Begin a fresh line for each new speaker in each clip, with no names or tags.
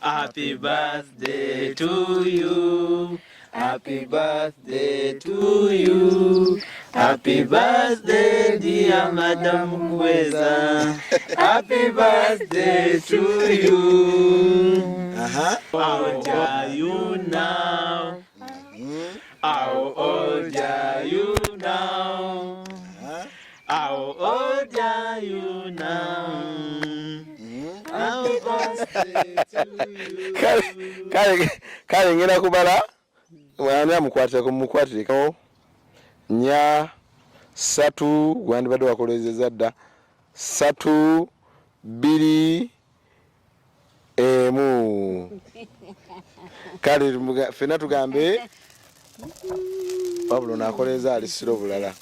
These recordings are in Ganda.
Happy birthday to you. Happy birthday to you. Happy birthday, dear Madam Kweza. Happy birthday to you. How old are you now? How old are you now? How old are you now? Happy birthday to you.
Kale ngenda kubala mwana mukwatireko nya 3 gwandi badde wakolezeza dda 3 2 1 kale fena tugambe Pablo nakoleza alisiro bulala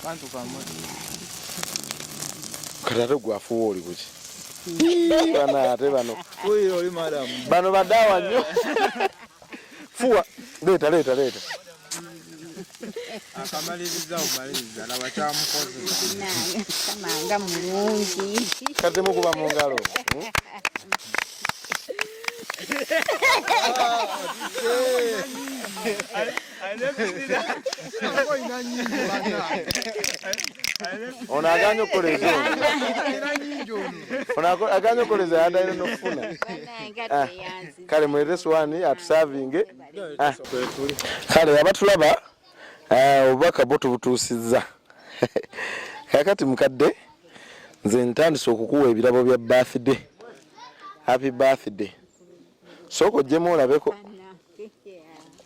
Bantu pamoja.
Katatu gwafuwa oli kuki bana ate bano
Huyo oli madam.
bano badawa nnyo fuwa leta
Akamaliza umaliriza laba kyamukoze.
Kamanga mulungi.
kate mukuba mu ngalo ono aganya okukoleza ono aganya okukoleza yaddaire n'okufuna kale mulete swani atusavinge kale abatulaba obubaka bwo tubutuusizza kakati mukadde nze ntandise okukuwa ebirabo bya birthday. Happy birthday. Soko ojjemu olabeko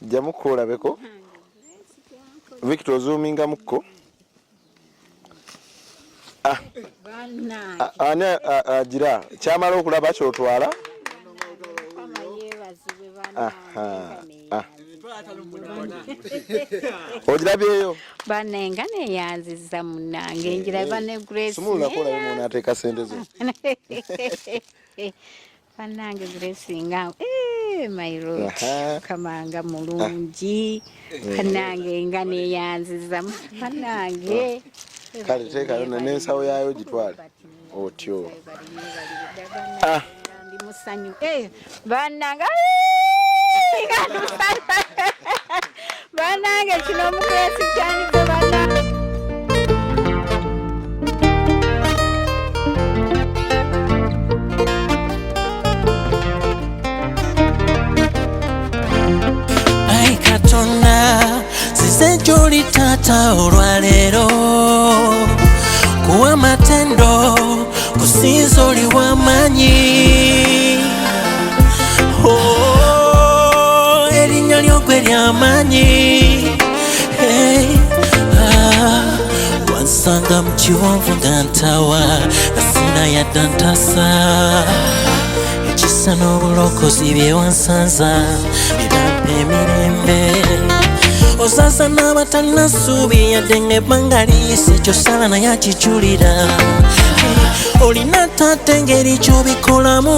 jjamuko olabeko Victor zoominga mukko ani agira kyamala okulaba kyotwala ogirabyeyo
banenga neyanziza munange njiraba ne Grace
simulakola bimuna ateeka sente zo
banange Grace nga my lord kamanga mulungi kanange nga neyanziza banange
kale teekayo n'ensawo yayo gitwale otyo
ndi musanyu banange banange kino mukwesi cyane banange
Sisenjoli tata olwalero kuwa matendo kusinzoli wamanyi erinnya lyogwe lyamanyi wansanga mu kiwonvu nga ntawa asina yadda ntasa ekisa n'obulokozi bye wansanza birampa emirembe Osaza n'abatalina ssuubi yadde ng'ebbanga liyise ky'osala naye akijulira olina taata engeri gy'obikolamu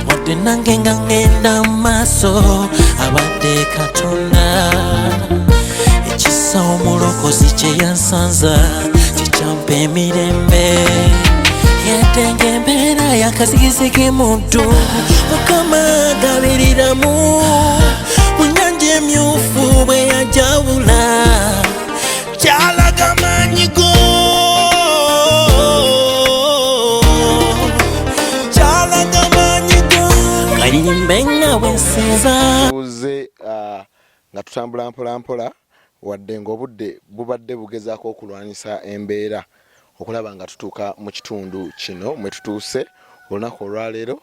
wadde nange nga ngenda mu maaso abadde Katonda ekisa omulokozi kye yansanza kikyampa emirembe yadde ng'embeera yakazigizigi muntu Mukama agabiriramu mu nnyanja emyufu bwe yajawula kyalaga maanyi go kalirimbe nga bwensinza
uze nga tutambula mpola wadde ng'obudde bubadde bugezaako okulwanyisa embeera okulaba nga tutuuka mu kitundu kino mwe tutuuse olunaku olwaleero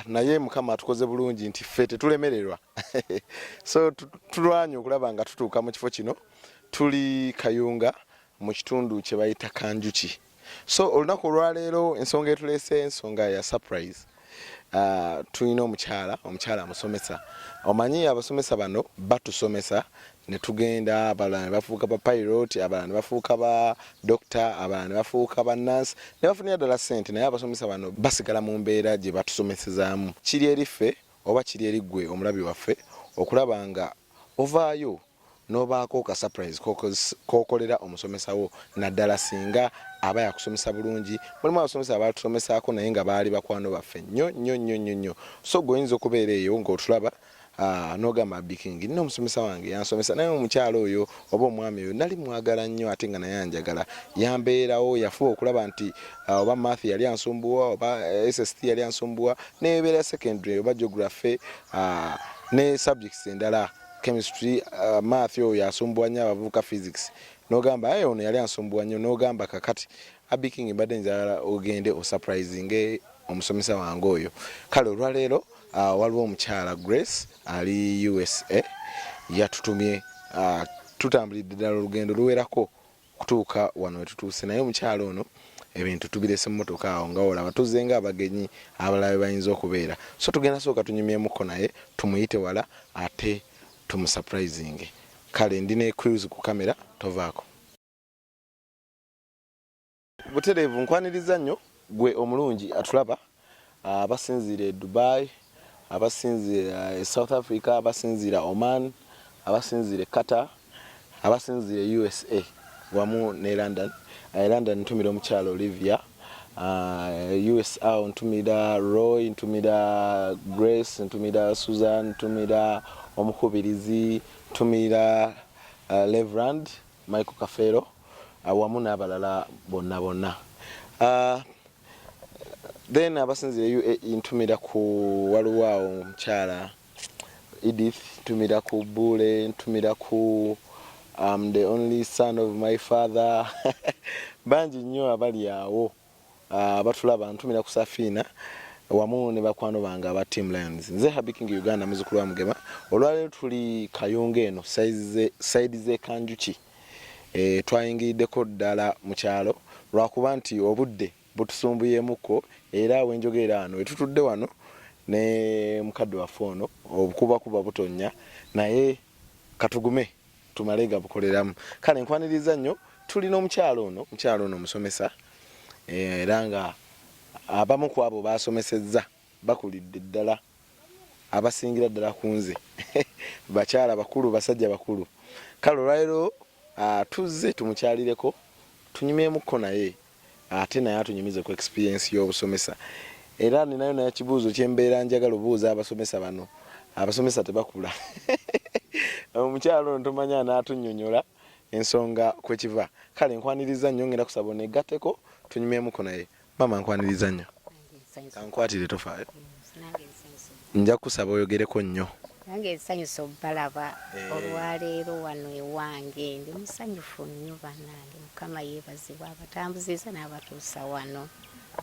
naye Mukama tukoze bulungi nti ffe tetulemererwa so tulwanye okulaba nga tutuuka mu kifo kino tuli Kayunga mu kitundu kye bayita Kanjuki so olunaku olwaleero ensonga etuleese ensonga ya surprise tulina omukyala amusomesa omanyi abasomesa bano batusomesa ne tugenda abalala ne bafuuka ba pilot abalala ne bafuuka ba doctor abalala ne bafuuka ba nurse ne bafunira ddala ssente naye abasomesa bano basigala mu mbeera gye batusomesezaamu kiri eriffe oba kiri eri ggwe omulabi waffe okulaba nga ovaayo nobaako ka surprise kokolera omusomesa wo naddala singa aba yakusomesa bulungi. Mulimu abasomesa abatusomesaako naye nga baali bakwano baffe nnyo so goyinza okubeera eyo ng'otulaba nogamba Biking nina omusomesa wange yansomesa naye omukyalo oyo oba omwami oyo nali mwagala nnyo ate nga naye anjagala yambeerawo yafuba okulaba nti oba math yali ansumbuwa oba SST yali ansumbuwa nebeera secondary oba geography ne subjects endala chemistry math oyo yasumbuwa nnyo abavubuka physics nogamba ayo ono yali ansumbuwa nnyo nogamba kakati Biking mbadde njagala ogende osurprising omusomesa wange oyo. Kale olwaleero waliwo omukyala Grace ali USA yatutumye tutambulidde ddala olugendo luwerako kutuuka wano wetutuuse naye omukyala ono ebintu tubirese mu mmotoka awo nga olaba tuzze nga abagenyi abalala bayinza okubeera so tugenda sooka tunyumyemuko naye tumuyite wala ate tumusurprising. Kale ndina cruise ku kamera tovaako. Butereevu nkwaniriza nnyo gwe omulungi atulaba abasinzire Dubai abasinzira South Africa abasinzira Oman abasinzire Qatar abasinzire USA wamu ne London. London ntumira omukyalo Olivia USA ntumira Roy ntumira Grace ntumira Susan ntumira omukubirizi ntumira Levrand Michael Kafero wamu n'abalala bonna then abasinzire UAE ntumira ku waliwo omukyala Edith ntumira ku Bule ntumira ku the only son of my father banji nnyo abali awo batulaba ntumira ku Safina wamu ne bakwano bange aba Team Lions. Nze Biking Uganda muzukulu wa Mugema olwaleero tuli Kayunga eno side ze Kanjuki twayingiriddeko ddala mu kyalo lwakuba nti obudde butusumbuyemuko era wenjogera wano etutudde wano ne mukadde waffe ono obukubakuba butonya naye katugume tumalega bukoleramu. Kale nkwaniriza nnyo tulina omukyalo ono musomesa era nga abamu ku abo basomesezza bakulidde ddala abasingira ddala kunze bakyala bakulu basajja bakulu. Kale olwaleero tuzze tumukyalireko tunyumyemuko naye ate naye atunyumize ku experience y'obusomesa era ninayo naye kibuuzo kyembeera njagala obuuza abasomesa bano abasomesa tebakula omukyalo ono tomanya n'atunnyonnyola ensonga kwekiva. Kale nkwaniriza nnyo ngenda kusaba negatteko tunyumyemuko naye mama nkwaniriza nnyo kankwatire tofaayo nja kusaba oyogereko nnyo
nange ensanyusa obbalaba olwaleero wano ewange ndi musanyufu nnyo bannange Mukama yeebazibwa abatambuziza n'abatuusa wano.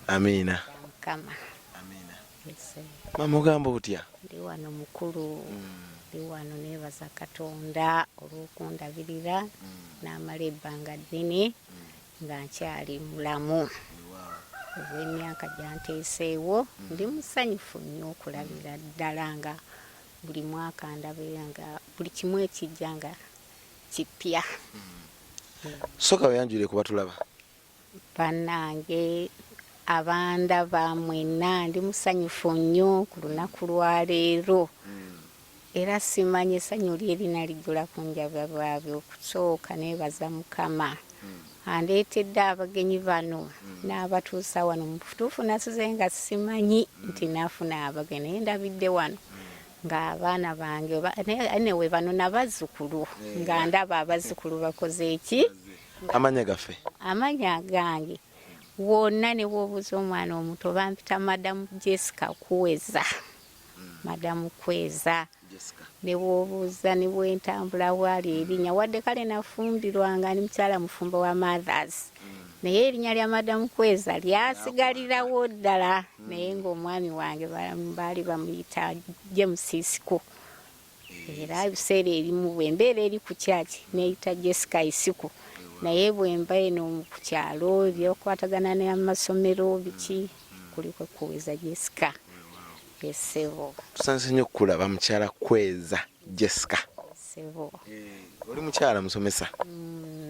Amiina.
Mukama.
Amiina.
Yes.
Mama ogamba otya?
Ndi wano mukulu ndi wano neebaza Katonda olw'okundabirira n'amala ebbanga ddene nga nkyali mulamu olw'emyaka gyanteeseewo ndi musanyufu nnyo okulabira ddala nga buli mwaka ndabira nga buli kimu ekijja nga kipya.
Soka oyanjule kuba tulaba
bannange abandaba mwenna ndi musanyufu nnyo ku lunaku lwaleero era simanyi essanyu lyerina lijjula ku njaba bwabyo okusooka neebaza Mukama andeetedde abagenyi bano n'abatuusa wano mu butuufu nasuze nga simanyi nti naafuna abagenyi naye ndabidde wano ng'abaana bange newe bano nabazzukulu nga ndaba abazzukulu bakoze eki
amanya gaffe
amanya gange wonna ne bw'obuuza omwana omuto bampita Madamu Jessica Kweza Madamu Kweza ne bw'obuuza ne bwentambula bwali erinnya wadde kale nafumbirwanga ni mukyala mufumbo wa Mothers naye erinnya lya Madamu Kweza lyasigalirawo ddala naye ng'omwami wange baali bamuyita James Isiku era ebiseera erimu bwembeera eri ku kyaki neyita Jessica Isiku naye bwemba eno ku kyalo ebyokwatagana n'amasomero biki kuliko Kweza Jessica. Sebo.
Tusanze nnyo kulaba mukyala Kweza Jessica.
Sebo.
Oli mukyala musomesa?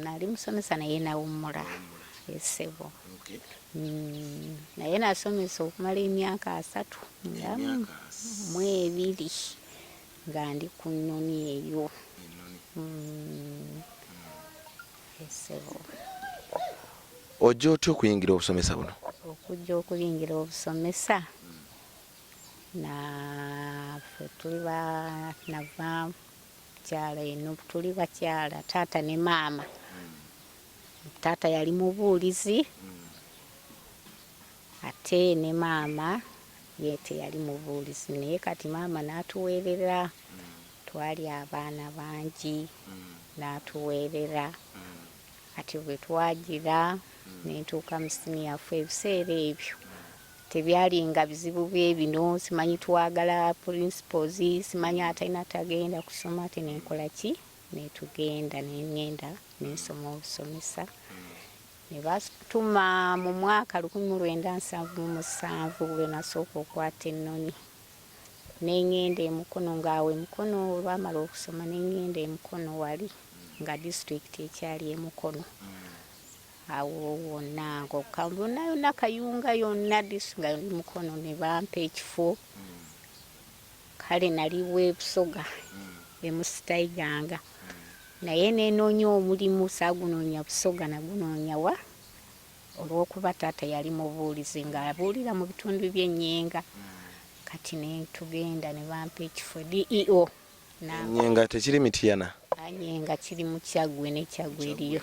Nali musomesa naye nawummula. Sebo.
Okay.
Naye nasomesa okumala emyaka 3 mu 2 nga ndi ku nnoni eyo. Esebo
ojja otya okuyingira obusomesa buno?
okujja okuyingira obusomesa na ffe tuli nava kyala eno tuli bakyala taata ne maama. Taata yali mubuulizi ate ne maama ye teyali mubuulizi, naye kati maama n'atuweerera. Twali abaana bangi n'atuweerera. Kati bwe twagira nentuuka mu siniya ffe ebiseera ebyo tebyalinga bizibu bye bino, simanyi twagala principals, simanyi atalina tagenda kusoma, ate nenkola ki netugenda nengenda nensoma obusomesa. Ne batuma mu mwaka 1977 bwe nasooka okwata ennoni nengenda e Mukono, ngaawe Mukono olwamala okusoma nengenda e Mukono wali nga district ekyali e Mukono. Awo wonna ng'okambona yonna Kayunga yonna district nga Mukono ne bampa ekifo. Kale naliwo e Busoga e Musitaiganga, naye nenoonya omulimu saagunoonya Busoga nagunoonya wa olw'okuba taata yali mubuulizi ng'abuulira mu bitundu by'Ennyenga. Kati netugenda ne bampa ekifo DEO.
Ennyenga tekiri Mityana?
Ennyenga kiri mu Kyaggwe, ne Kyaggwe eriyo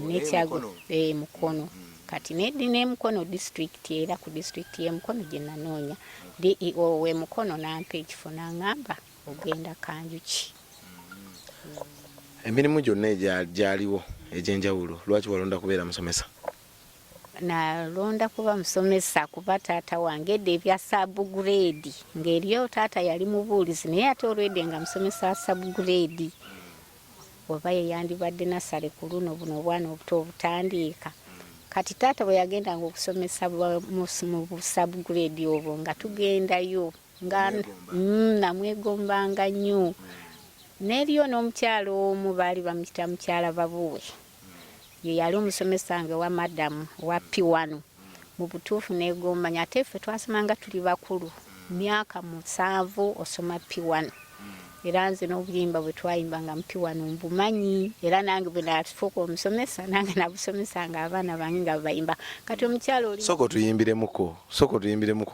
ne Kyaggwe Mukono. Kati ne Mukono district, era ku district y'e Mukono gye nanoonya DEO we Mukono nampa ekifo n'angamba ogenda Kanjuki.
Emirimu gyonna egyaliwo egy'enjawulo lwaki walonda kubeera musomesa?
Nalonda kuba musomesa kuba taata wange edda ebya subgrade ng'eriyo taata yali mubuulizi naye ate olwedde nga musomesa wa subgrade oba yeyandibadde nasale ku luno buno obwana obuto obutandiika. Kati taata bwe yagendanga okusomesa mu subgrade obwo nga tugendayo nga namwegombanga nnyo. N'eriyo n'omukyalo omu baali bamuyita mukyala Babuwe, ye yali omusomesa wange wa madamu wa P1. Mu butuufu neegombanya, ate ffe twasomanga tuli bakulu myaka 7 osoma P1. Era nze n'obuyimba bwe twayimbanga mu P1 mbumanyi, era nange bwe natufuuka omusomesa nange nabusomesanga abaana bange nga bayimba. Kati omukyalo oli
soko tuyimbiremuko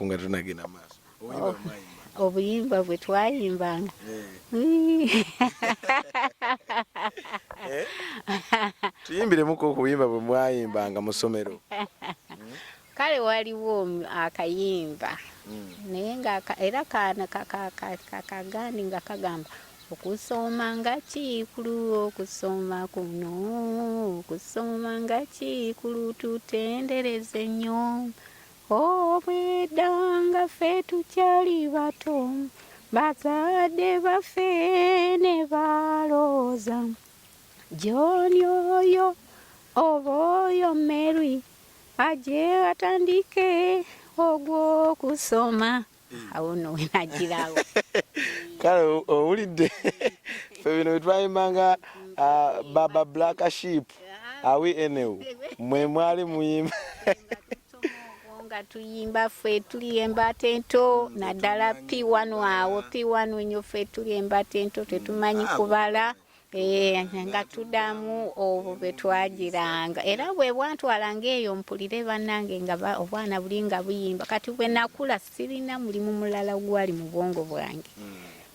nga tunagenda maaso
obuyimba bwe twayimbanga
tuyimbiremu okuyimba bwe mwayimbanga mu ssomero.
Kale waliwo akayimba naye nga era kaana kakagandi nga kagamba okusoma nga kikulu, okusoma kuno, okusoma nga kikulu, tutendereze nnyo. Obwedda nga ffe tukyali bato, bazadde baffe ne balooza, John oyo oba oyo Mary aje atandike ogw'okusoma. Awo nno we nagirawo.
Kale owulidde ffe bino bwe twayimbanga Baba Black Sheep awi enewu mwe mwali muyimba
nga tuyimba ffe tuli embata ento naddala P1 awo P1 nnyo ffe tuli embata ento tetumanyi kubala nga tuddamu obwo bwe twagiranga. Era bwe bwantwalanga eyo mpulire bannange nga obwana buli nga buyimba. Kati bwe nakula sirina mulimu mulala gwali mu bwongo bwange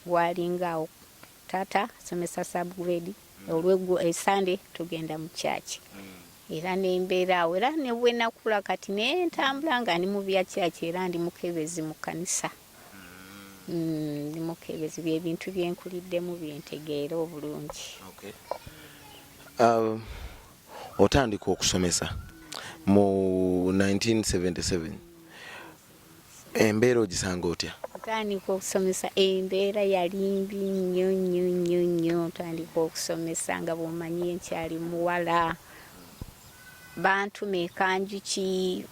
gwalingaawo. Taata somesa subgrade olw'eggo esande tugenda mu church. Era nembeeraawo era ne bwe nakula kati nentambula nga ndi mu bya church era ndi mukebezi mu kanisa. Ndi mukebezi by'ebintu byenkuliddemu byentegeera obulungi.
Otandika okusomesa mu 1977 embeera ogisanga otya?
Otandika okusomesa embeera yali mbi nnyo. Otandika okusomesa nga bw'omanyi nkyali muwala. Bantuma e Kanjuki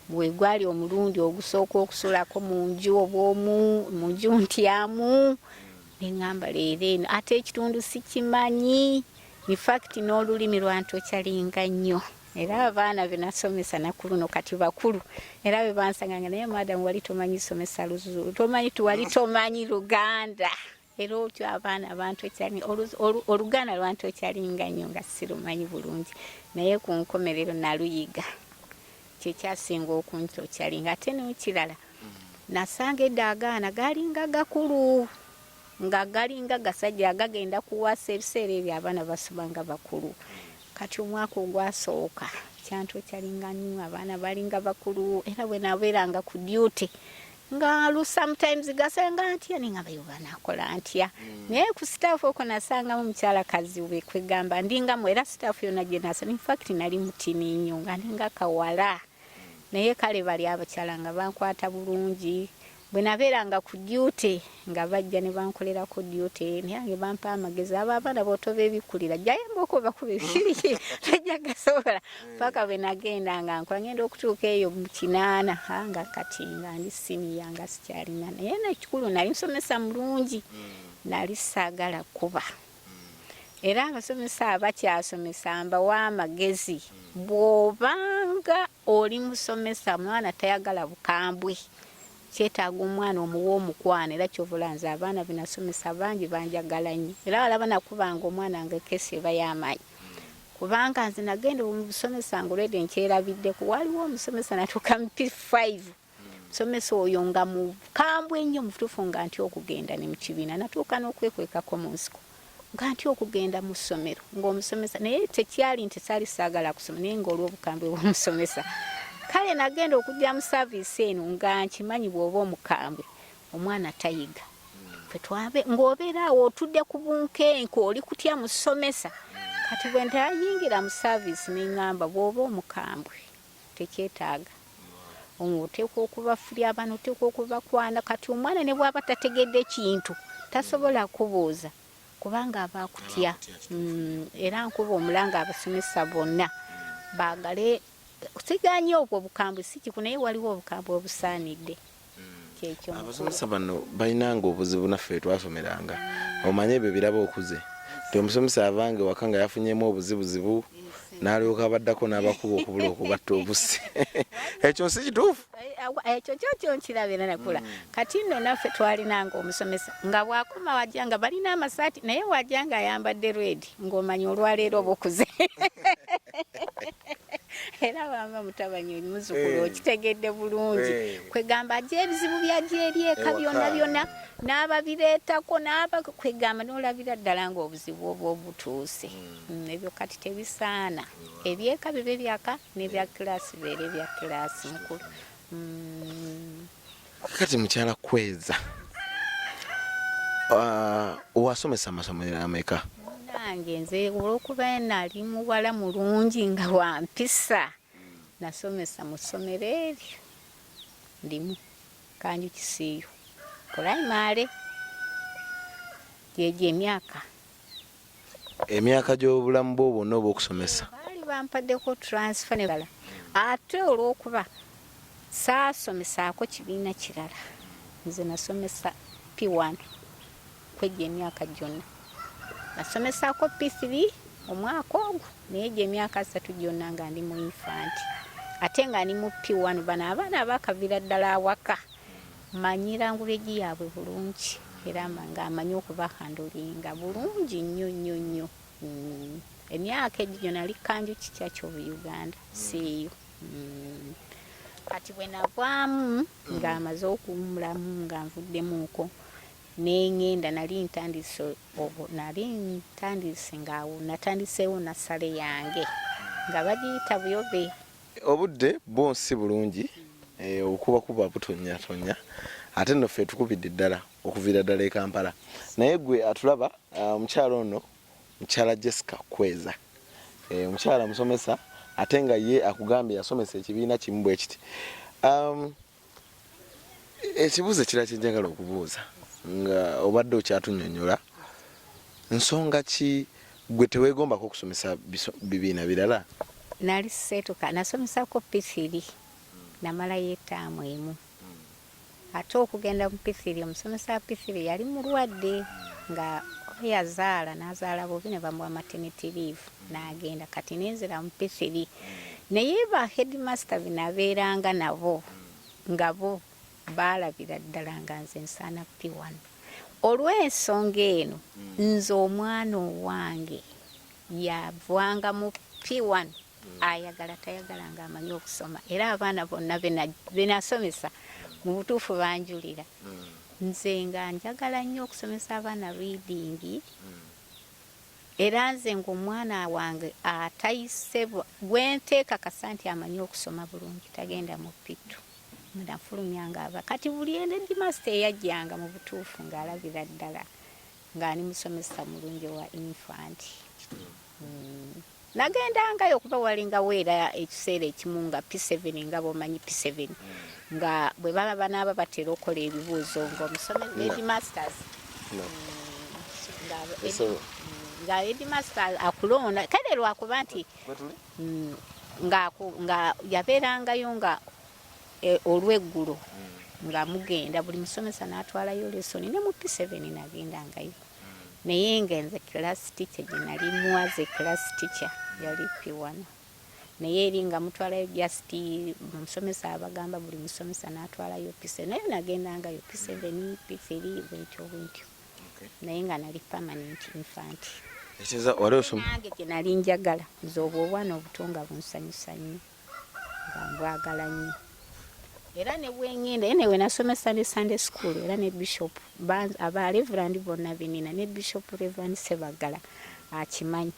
bwe gwali omulundi ogusooka okusulako mu nju obw'omu mu nju ntyamu neŋŋamba leero eno ate ekitundu sikimanyi. In fact n'olulimi lwantokyalinga nnyo. Era abaana be nasomesa naku luno kati bakulu era be bansanganga naye madamu wali tomanyi somesa Luzulu, tomanyi tuwali tomanyi Luganda. era otyo abaana bantokyali oluganda lwantokyalinga nnyo nga sirumanyi bulungi naye ku nkomerero naluyiga kyekyasinga okuntokyalinga ate n'ekirala nasanga eddagaana galinga gakulu nga galinga gasajja gagenda kuwasa ebiseera ebyo abaana basomanga bakulu kati omwaka ogwasooka kyantokyalinga nnyo abaana balinga bakulu era bwe nabeeranga ku duty nga sometimes gasenga ntya ninga bayo banakola ntya naye ku staff oko nasangamu mukyala kazi we kwegamba ndingamu era staff yonna gye nasa in fact nali mutini nnyo nga ndinga kawala naye kale bali abakyala nga bankwata bulungi bwe nabeeranga ku duty nga bajja ne bankolera ku duty naye bampa amagezi abaana botoba ebikulira jayamba okuva ku bibiri tajja gasobola paka bwe nagenda nga nkola ngenda okutuuka eyo mu 8 nga kati nga ndi siniya nga sikyalina naye nekikulu nali nsomesa mulungi nali saagala kuba era abasomesa abakyasomesa mbawa amagezi bw'obanga oli musomesa mwana tayagala bukambwe kyetaaga omwana omuwa omukwana era kyovulanze abaana binasomesa bangi banjagala nnyo era balaba nakubanga omwana nga ekesi eba y'amaanyi kubanga nze nagenda omusomesa nga olwedde nkyerabiddeko waliwo omusomesa natuuka mu P5 musomesa oyo nga mukambwe ennyo mutuufu nga nti okugenda ne mu kibiina natuuka n'okwekwekako mu nsiko nga nti okugenda mu ssomero ng'omusomesa naye tekyali nti saali saagala kusoma naye ng'olw'obukambwe bw'omusomesa kale nagenda okujja mu service eno nga nkimanyi bw'oba omukambwe omwana tayiga fetwabe ng'obeera awo otudde ku bunkenke oli kutya musomesa kati bwe ntayingira mu service n'eŋŋamba bw'oba omukambwe tekyetaaga oteekwa okubafulya abaana oteekwa okubakwana kati omwana ne bw'aba tategedde kintu tasobola kubuuza kubanga aba akutya era nkuba omulanga abasomesa bonna baagale kusiganye obwo obukambwe si kiku naye waliwo obukambwe obusaanidde kyekyo
abasomesa bano balinanga obuzibu naffe twasomeranga omanye ebyo biraba okuze ti omusomesa avange waka nga yafunyemu obuzibuzibu n'alyoka abaddako n'abakuba okubula okubatta obusi ekyo si kituufu
ekyo kyokyo nkirabira nakula kati nno naffe twalinanga omusomesa nga bwakoma wajja nga balina amasaati naye wajja nga ayambadde redi ng'omanya olwaleero obukuze era bamba mutabani muzukulu okitegedde bulungi kwegamba ajja ebizibu byajja eri eka byonna byonna n'ababireetako kwegamba n'olabira ddala ng'obuzibu obwo obutuuse ebyo kati tebisaana ebyeka bibe byaka n'ebya kilaasi beere bya kilaasi mukulu
kati mukyala Kweza owasomesa amasomero ameka
nange nze olwokuba nali muwala mulungi nga wampisa nasomesa mu ssomero eryo ndimu Kanju Kisiiyo primary gyegyo
emyaka gy'obulamu bwo bwonna oba okusomesa
baali bampaddeko transfer nebala ate olwokuba saasomesaako kibiina kirala nze nasomesa P1 kwegyo emyaka gyonna nasomesaako P3 omwaka ogwo naye gye emyaka 3 gyonna nga ndi mu infant ate nga ndi mu P1 bano abaana abakavira ddala awaka manyira ngulegi yaabwe bulungi era nga amanyi okubahandulinga bulungi nnyo nnyo nnyo emyaka egyo nali Kanju Kikya ky'Obuyuganda siiyo kati bwe navaamu nga amaze okuwumulamu nga nvuddemuuko nengenda nali ntandise ngaawo natandiseewo nasale yange nga bagiyita Buyobe
obudde bonsi bulungi okubakuba butonnyatonya ate nno ffe tukubidde ddala okuviira ddala e Kampala naye gwe atulaba omukyala ono mukyala Jessica Kweza omukyala musomesa ate nga ye akugambye yasomesa ekibiina kimu bwe kiti ekibuuzo ekirala kye njagala okubuuza nga obadde okyatunnyonnyola nsonga ki gwe teweegombako okusomesa bibiina birala
nali seetuka nasomesako P3 namalayo ettaamu emu ate okugenda mu P3 omusomesa P3 yali mulwadde nga yazaala n'azaala bubi ne bamuwa maternity leave n'agenda kati nenzira mu P3 naye ba headmaster binabeeranga nabo nga bo baalabira ddala nga nze nsaana P1 olw'ensonga eno nze omwana owange yavanga mu P1 ayagala tayagala ng'amanyi okusoma era abaana bonna benasomesa mu butuufu banjulira nze nga njagala nnyo okusomesa abaana reading era nze ng'omwana wange atayise bwenteekakasa nti amanyi okusoma bulungi tagenda mu P2 nafulumyanga aba kati buli headmaster eyajjanga mu butuufu ng'alabira ddala ng'ani musomesa mulungi wa infant nagendangayo okuba walinga weera ekiseera ekimu nga P7 nga bomanyi P7 nga bwe baba banaaba batera okola ebibuuzo ng'omusomesa headmasters nga headmaster akulonda kale lwakuba nti nga yabeerangayo nga olweggulo nga mugenda buli musomesa n'atwalayo lesoni ne mu P7 nagendangayo naye ngenze class teacher gye nali muwaze class teacher yali P1 naye eri nga mutwalayo just omusomesa abagamba buli musomesa n'atwalayo P7 naye nagendangayo P7 P3 bwentyo naye nga nali permanent infant nange gye nali njagala nze obwo obwana obutonga bunsanyusa nnyo nga mbwagala nnyo era ne bwengenda ene we nasomesa ne Sunday school era ne Bishop aba Reverend bonna benina ne Bishop Reverend Sebagala akimanyi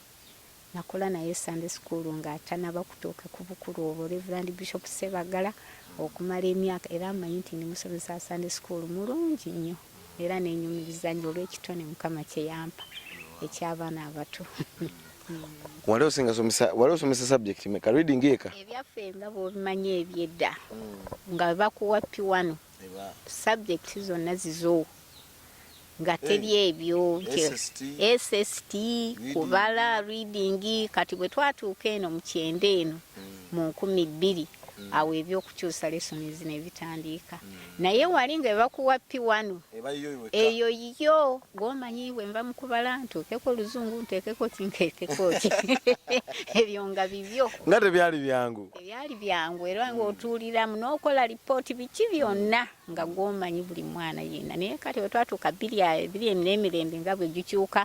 nakola naye Sunday school nga atanaba kutuuka ku bukulu obwo Reverend Bishop Sebagala okumala emyaka era amanyi nti ndi musomesa Sunday school mulungi nnyo era nenyumiriza nnyo olw'ekitone Mukama kye yampa eky'abaana abato
wali osomesa subject meka reading eka
ebyaffe nga bw'obimanyi ebyedda nga bakuwa P1 subject zonna zizo nga teri ebyo SST kubala reading kati bwe twatuuka eno mu kyenda eno mu 12 awo ebyokukyusa lesoni zino ebitandiika naye wali nga bakuwa P1 eyo yo ng'omanyi bwe nva mu kubala ntuukeko Luzungu nteekeko kinkeekeko ki ebyo nga bibyo
nga tebyali byangu era ng'otuuliramu n'okola lipooti biki byonna nga gw'omanyi buli mwana yenna naye kati bwe twatuuka biri n'emirembe nga bwe gikyuka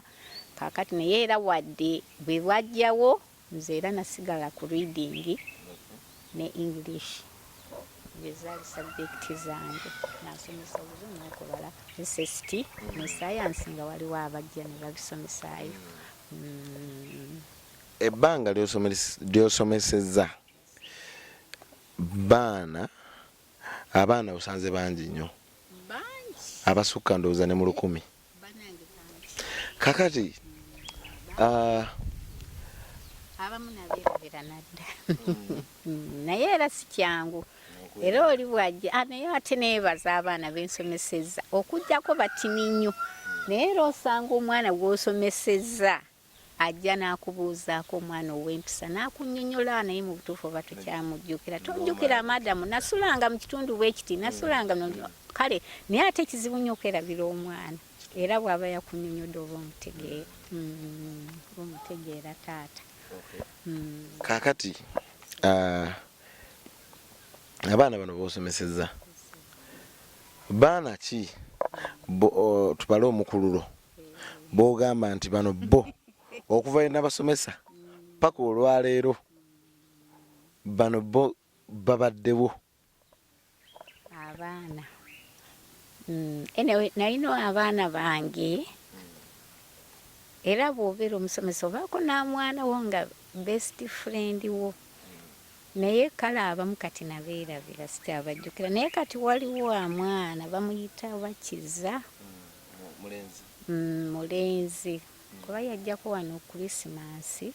kaakati naye era wadde bwe bwajjawo nze era nasigala ku reading ne English ezaali subject zange nasomesa Luzungu n'okubala SST ne science nga waliwo abajja ne babisomesaayo ebbanga ly'osomesezza abaana osanze bangi nnyo abasukka ndowooza ne mu 1000 kakati
abamu nabeerabira nadda naye era si kyangu era oli bwajja naye ate neebaza abaana bensomesezza okujjako batini nnyo naye era osanga omwana gw'osomesezza ajja n'akubuuzaako omwana ow'empisa n'akunnyonnyola naye mu butuufu oba tokyamujjukira tojjukira madamu nasulanga mu kitundu bwekiti nasulanga kale naye ate kizibu nnyo okwerabira omwana era bw'aba yakunnyonnyodde oba omutegeera taata
kakati abaana bano bosomesezza baana ki tubale omukululo bogamba nti bano bo okuva ena basomesa paka olwaleero bano bo babaddewo
abaana nalina abaana bange era bw'obeera omusomesa obaako n'amwana wo nga best friend wo naye kale abamu kati nabeerabira sikyabajjukira naye kati waliwo amwana bamuyita Bakiza mulenzi kuba yajjako wano Christmas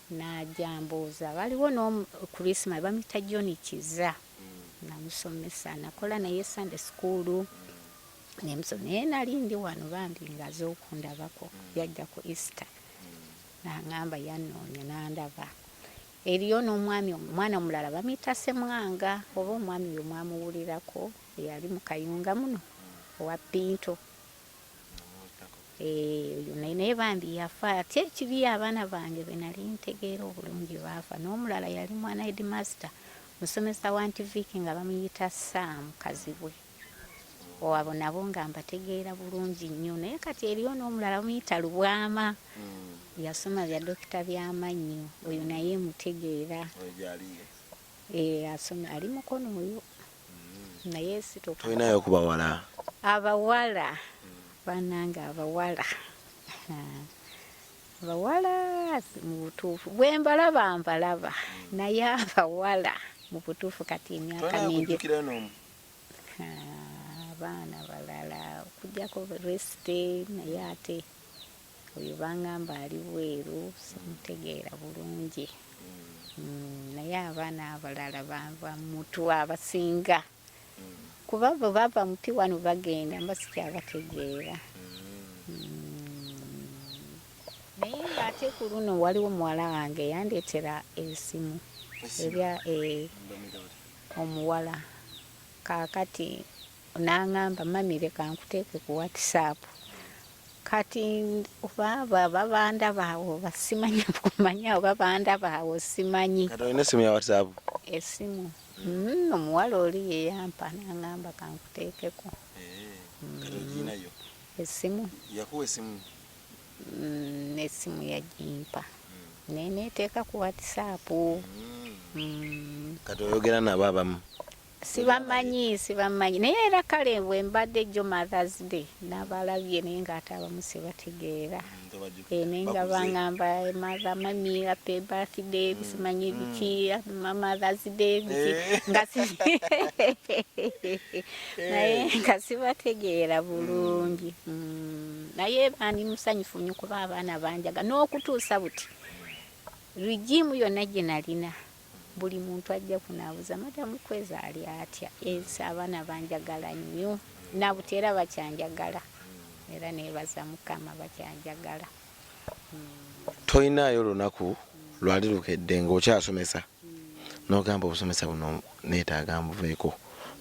n'ajambuuza waliwo Christmas bamuyita John Kiza namusomesa nakola naye Sunday school naye nali ndi wano bambi ngaze okundabako yajja ku Easter n'aŋŋamba yannoonya n'andaba eriyo n'omwami omwana omulala bamuyita Semwanga oba omwami oyo mwamuwulirako eyali mu Kayunga muno owa Pinto oyo naye bambi yafa ate ekibi abaana bange be nali ntegeera obulungi baafa n'omulala yali mwana headmaster musomesa wa Antiviki nga bamuyita Sam Kazibwe abo nabo nga mbategeera bulungi nnyo naye kati eriyo n'omulala muyita Lubwama yasoma bya dokita by'amannyo oyo naye mutegeera asoma ali mukono oyo naye
toyinayo kubawala
abawala bananga abawala mu butuufu bwe mbalaba naye abawala mu butuufu kati emyaka mingi abaana balala okujjako resite naye ate oyo bangamba ali bweru simutegeera bulungi naye abaana abalala bava mutu abasinga kuba bo bava mupi wano bagenda mba sikyabategeera naye ng'ate ku luno waliwo muwala wange yandeetera esimu ebya omuwala kaakati n'angamba mami leka nkuteeke ku WhatsApp kati oba babandaba awo basimanyi kumanya oba bandaba awo simanyi
kati olina esimu ya WhatsApp
esimu omuwala oli yeyampa n'angamba kankuteekeko
kati oginayo
esimu
yakuwa esimu
n'essimu yagimpa naye neeteeka ku WhatsApp
kati oyogera nabo abamu
sibamanyi naye era kale bwe mbadde jo Mother's Day n'abalabye naye ng'ate abamu sibategeera naye nga bangamba mother mami happy birthday simanyi biki Mother's Day biki naye nga sibategeera bulungi naye bandi musanyufu nnyo kuba abaana banjaga n'okutuusa buti rigimu yonna gye nalina buli muntu ajja kunaabuza madamu Kweza ali atya abaana banjagala nnyo nabuti era bakyanjagala era neebaza Mukama bakyanjagala
toyinaayo lunaku lwali lukedde ng'okyasomesa n'ogamba obusomesa buno neetaaga mbuveeko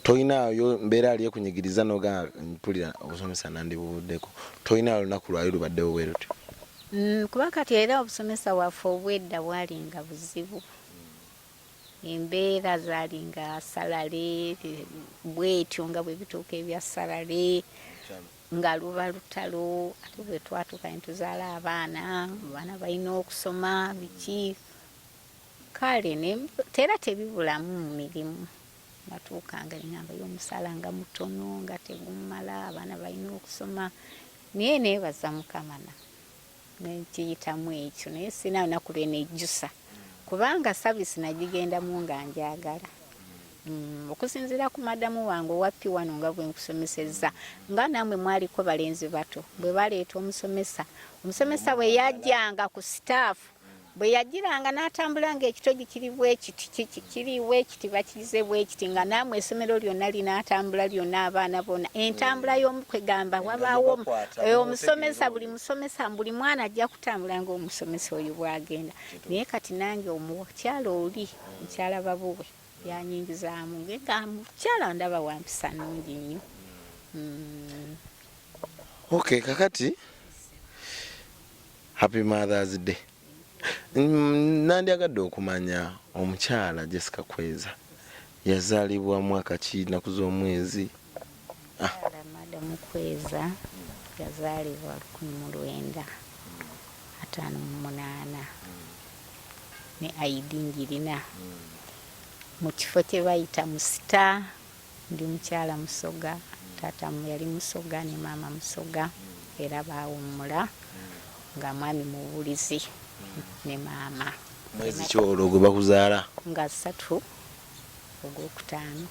toyinaayo mbeera ali ekunyigiriza n'ogamba mpulira obusomesa nandibuvuddeko toyinaayo lunaku lwali lubaddewo bwe lutyo
kuba kati era obusomesa waffe obwedda bwalinga buzibu embeera zaalinga salale bwetyo nga bwe bituuka ebya salale nga luba lutalo ate bwe twatuuka ne tuzaala abaana balina okusoma biki kale tera tebibulamu mu mirimu batuukanga ngamba y'omusaala nga mutono nga tegumala abaana balina okusoma naye neebaza Mukamana nekiyitamu ekyo naye sina lunaku lwe nejjusa kubanga savisi nagigendamu nga njagala okusinziira ku madamu wange owappi wano nga bwe nkusomesezza nga namwe mwaliko balenzi bato bwe baleeta omusomesa bwe yajjanga ku sitaafu bwe yagiranga n'atambula ng'ekitogi kiri bwekiti bakirize bwekiti nga namwe essomero lyonna linaatambula lyonna abaana bonna entambula y'omukwegamba wabaawo omusomesa buli musomesa buli mwana ajja kutambula ng'omusomesa oyo bwagenda naye kati nange omukyala oli mukyala babuwe yanyingizaamu nga mukyala ndaba wampisa nnungi nnyo
okay kakati happy Mother's Day nandyagadde okumanya omukyala Jessica Kweza yazaalibwa mwaka ki naku z'omwezi
madamu Kweza yazaalibwa 1958 ne ID ngirina mu kifo kye bayita Musita ndi mukyala Musoga taata yali Musoga ne maama Musoga era baawummula nga mwami mubulizi ne maama
mwezi ki olwo gwe bakuzaala
nga 3 Ogwokutaano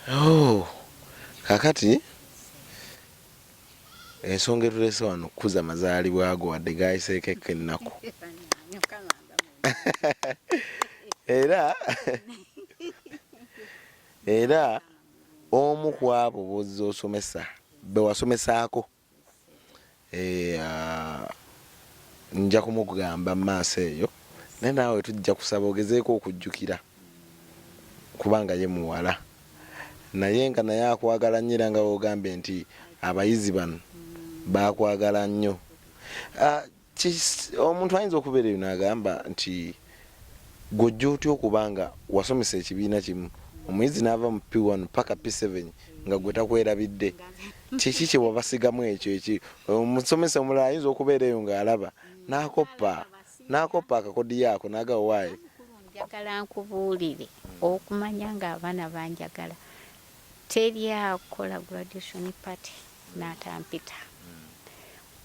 1958
kakati ensonga etulese wano kukuza mazaalibwa ago wadde gayiseeko ennaku era omu ku abo bozza osomesa bewasomesaako nja kumugamba mu maaso eyo naye naawe tujja kusaba ogezeeko okujjukira kubanga ye muwala naye nga naye akwagala nnyo era nga wogambye nti abayizi bano bakwagala nnyo omuntu ayinza okubeera eyo n'agamba nti gojja otya okubanga wasomesa ekibiina kimu omuyizi n'ava mu P1 paka P7 nga gwe takwerabidde kiki kye wabasigamu ekyo omusomesa omulala ayinza okubeera eyo ng'alaba n'akoppa akakodi yaako n'agawaayo.
Njagala nkubuulire okumanya ng'abaana banjagala teri akola graduation party n'atampita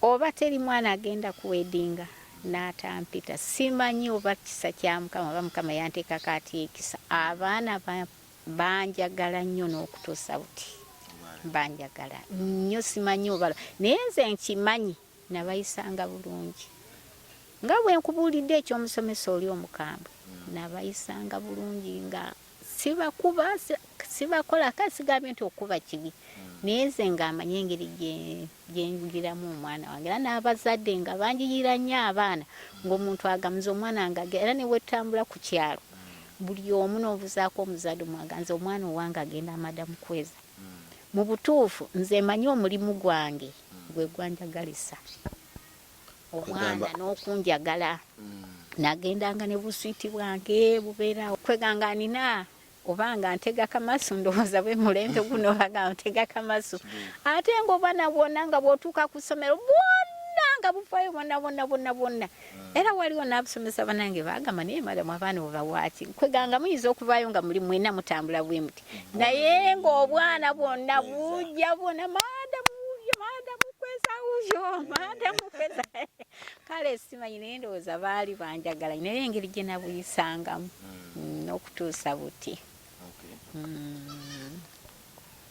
oba teri mwana agenda kuwedinga n'atampita simanyi oba kisa kya Mukama oba Mukama yanteekako ati ekisa abaana banjagala nnyo n'okutuusa buti banjagala nnyo simanyi oba naye nze nkimanyi nabayisanga bulungi nga bwe nkubuulidde ekyomusomesa oli omukambwe nabayisanga bulungi nga sibakola kasigambye nti okuba kibi naye nze ng'amanyi engeri gyenjugiramu omwana wange era n'abazadde nga banjiyira nnyo abaana ng'omuntu agamuza omwana nga era ne wetambula ku kyalo buli omu n'obuzaako omuzadde omwaganza omwana owange agenda Madamu Kweza mu butuufu nze manyi omulimu gwange gwe gwanjagalisa omwana n'okunjagala nagendanga ne buswiti bwange bubeerawo kweganga nina obanga ntega kamasu ndowooza bwe mulembe guno baga ntega kamasu ate ng'obwana bwonna nga bw'otuuka ku ssomero bwonna nga bufaayo bwonna era waliwo n'abusomesa banange bagamba naye Madamu abaana obawaaki kweganga muyinza okuvaayo nga muli mwena mutambula bwe muti naye ng'obwana bwonna bujja bwonna Madamu Kweza kale simanyi naye ndowooza baali banjagala naye engeri gye nabuyisangamu n'okutuusa buti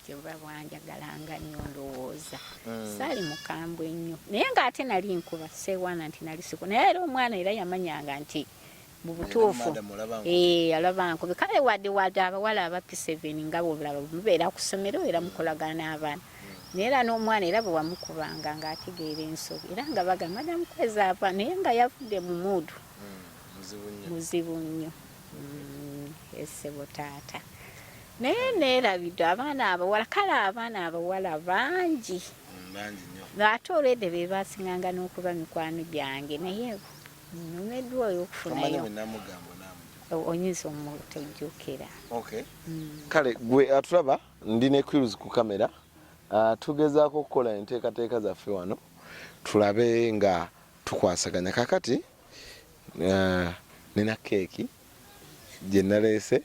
kyoba bwanjagalanga nnyo ndowooza saali mukambwe nnyo naye ng'ate nali nkuba seewaana nti nali siku naye era omwana era yamanyanga nti mu butuufu alaba nkubi kale wadde abawala aba P7 nga bw'olaba mubeera ku ssomero era mukolagana n'abaana naye era n'omwana era bwe wamukubanga ng'ategeera ensobi era nga baga Madamu Kweza apa naye nga yavudde mu muudu muzibu nnyo essebo taata naye neerabidde abaana abawala kale abaana abawala bangi ate olwedde be basinganga n'okuba mikwano gyange naye nnumeddwa oyo okufunayo oyinza omutujjukira
kale gwe atulaba ndi ne Quills ku kamera tugezaako okukola enteekateeka zaffe wano tulabe nga tukwasaganya kakati nina keeki gye naleese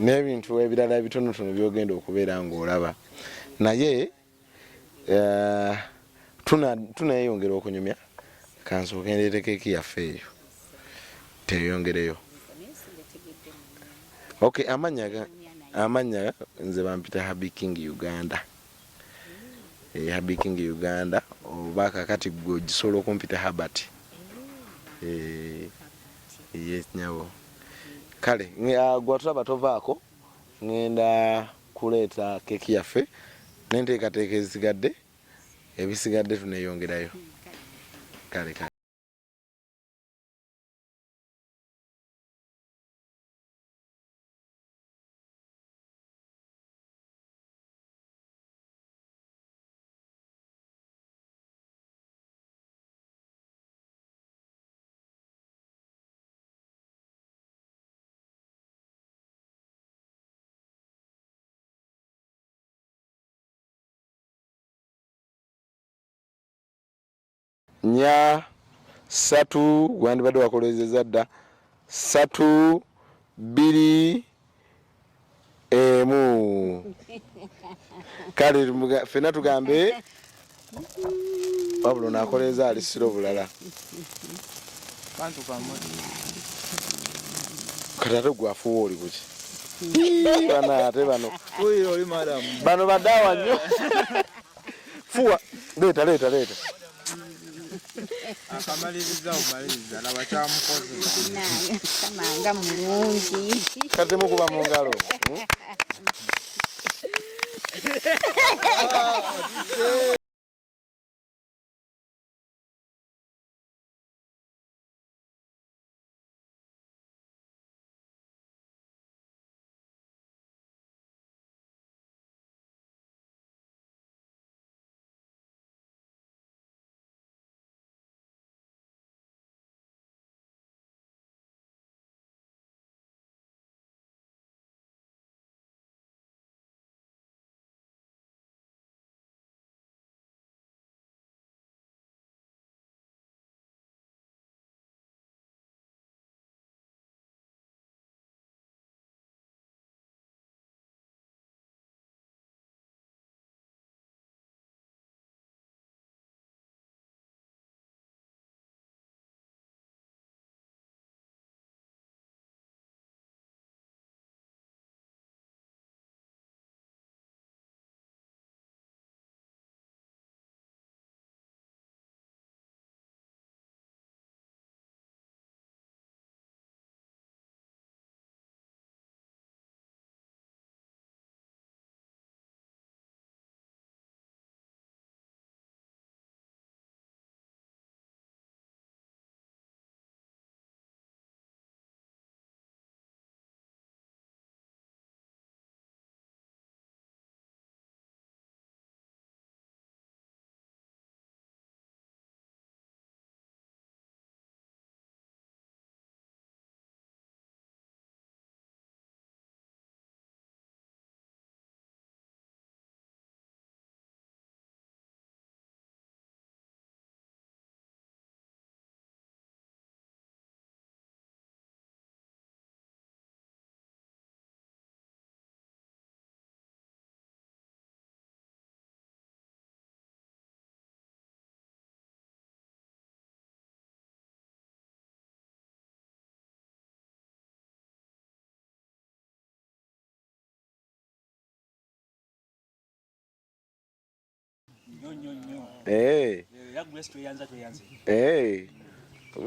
n'ebintu ebirala ebitonotono byogenda okubeera ng'olaba naye tunayongera okunyumya kansooke ndeete keeki yaffe eyo teyongereyo amanya nze bampita Happy King Uganda Happy King Uganda oba kakati gwe ogisobola okumpita Herbert yes nyabo kale gwatulaba tovaako ngenda kuleeta keeki yaffe n'enteekateeka ezisigadde ebisigadde tuneyongerayo kale nya 3 gwandibadde wakolezeza dda 3 2 1 kale fena tugambe wabula nakoleza alisira obulala kati ate gwafuwa oli kuki bana ate bano badaawa nnyo fuwa leeta
akamaliriza omaliriza laba kyamukoze
kamanga mulungi
kati mukuba mu ngalo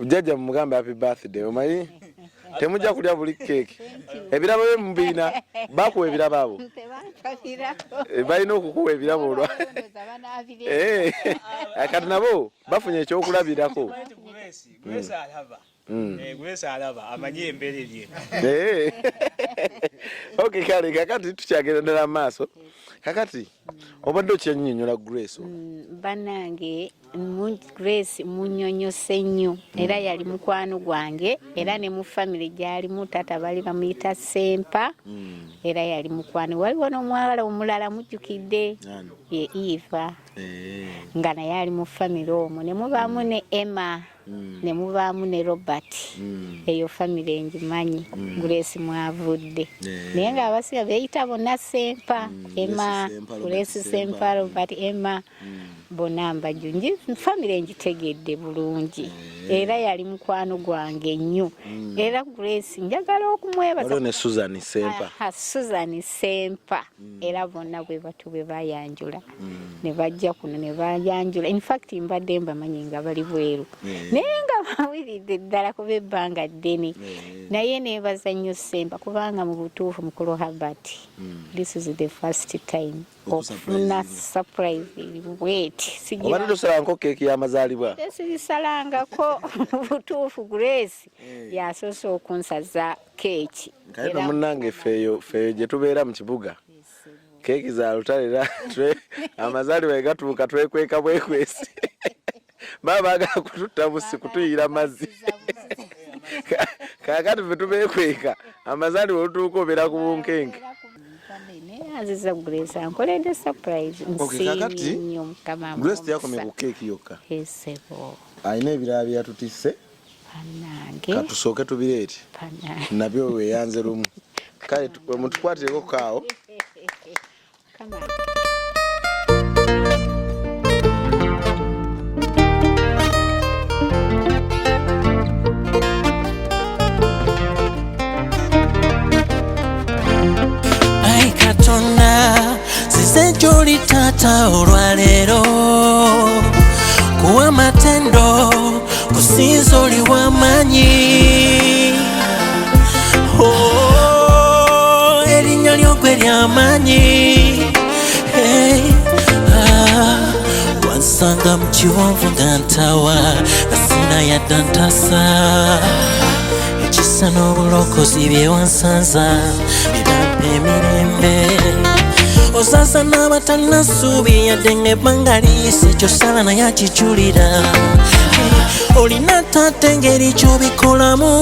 Jajja mugamba happy birthday omanyi temujja kulya buli cake ebirabo bye mubiina bakuwa ebirabo abo balina okukuwa ebirabo olwa kati nabo bafunye ekyokulabirako
amanyi embeera erye
okay kale kakati tukyagendera mu maaso kakati obadde okyennyonnyola Grace
banange Grace munnyonnyose nnyo era yali mukwano gwange era ne mu family gyalimu tata bali bamuyita Sempa era yali mukwano waliwo n'omuwala omulala mujjukidde ye Eva nga naye ali mu family omwo ne mubaamu ne Emma ne mubaamu ne Robert eyo family ngimanyi Grace mwavudde naye nga abasiga beeyita bonna Sempa Emma Grace Sempa Robert Emma bonna mbajunji family ngitegedde bulungi era yali mukwano gwange nnyo era Grace njagala okumwebaza
ne Susan Sempa
Susan Sempa era bonna bwe batu bwe bayanjula ne bajja kuno ne bayanjula in fact mbadde mbamanyi nga bali bweru naye nga bawiridde ddala kuba ebbanga ddene naye neebaza nnyo Sempa kubanga mu butuufu mukulu Herbert this is the first time ofuna surprise wait
obadde tosalangako keeki y'amazaalibwa
sisalangako butuufu Grace yasoose okunsaza keeki
kale no munnange feeyo gye tubeera mu kibuga keeki za lutalera amazaalibwa gatuuka twekweka bwekwesi baba baagala kututta busi kutuyira mazzi kakati fe tubeekweka amazaalibwa olutuuka obeera ku bunkenke
aziza Grace ankoledde surprise
kakati Grace yakomye ku keeki yokka alina ebirala bye yatutisse katusooke tubireete nabyo weeyanze lumu kale mutukwatireko kaawo
Size joli tata olwaleero kuwa matendo kusinzo liwamanyi erinnya lyogwe lyamanyi wansanga mu kiwonvu nga ntawa asina yadda ntasa ekisa n'obulokozi bye wansanza bibampa emirembe osasa n'abatalina ssuubi yadde ng'ebbanga liyise kyosala naye akijulira olina taata engeri gy'obikolamu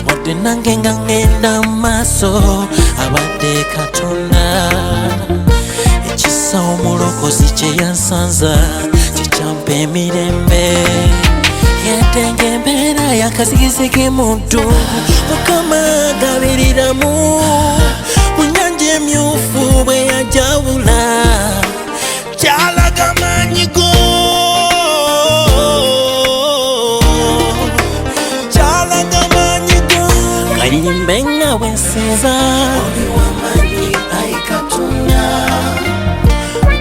wadde nange nga ngenda mu maaso abadde Katonda ekisa omulokozi kye yansanza kikyampa emirembe yadde ng'embeera yakazigizigi muntu Mukama agabiriramu mu nnyanja emyufu bwe yajawula kyalaga maanyi go kayimbe nga bwensinza oli wamanyi ayi Katonda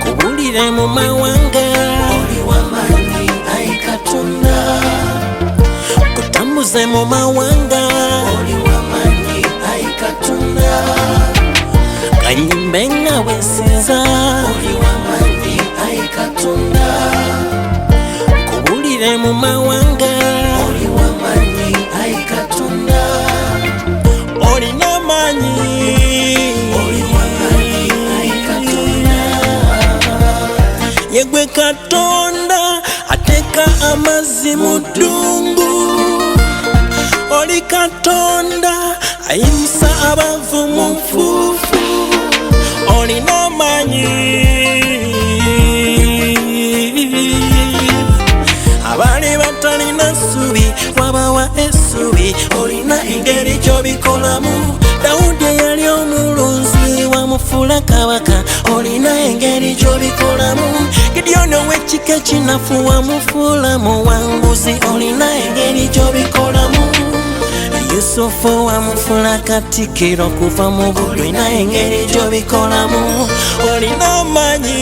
kubulire mu mawanga oli wamanyi ayi Katonda kutambuze mu mawanga oli wamanyi ayi Katonda kayimbe nga bwensinza oli wamanyi ayi Katonda kubulire mu mawanga oli wamanyi ayi Katonda olina manyi oli wamanyi ayi Katonda yegwe Katonda ateka amazzi mu ddungu oli Katonda ayimusa abavu mu nfuufu olina manyi abali batalina ssubi wabawa essubi olina engeri gy'obikolamu Dawudi yali omulunzi wamufuula kabaka olina engeri gy'obikolamu Gideoni ow'ekika ekinafu wamufuula muwanguzi olina engeri gy'obikolamu Yusufu wamufuna Katikkiro kuva mu budde naye engeri gy'obikolamu olina amanyi.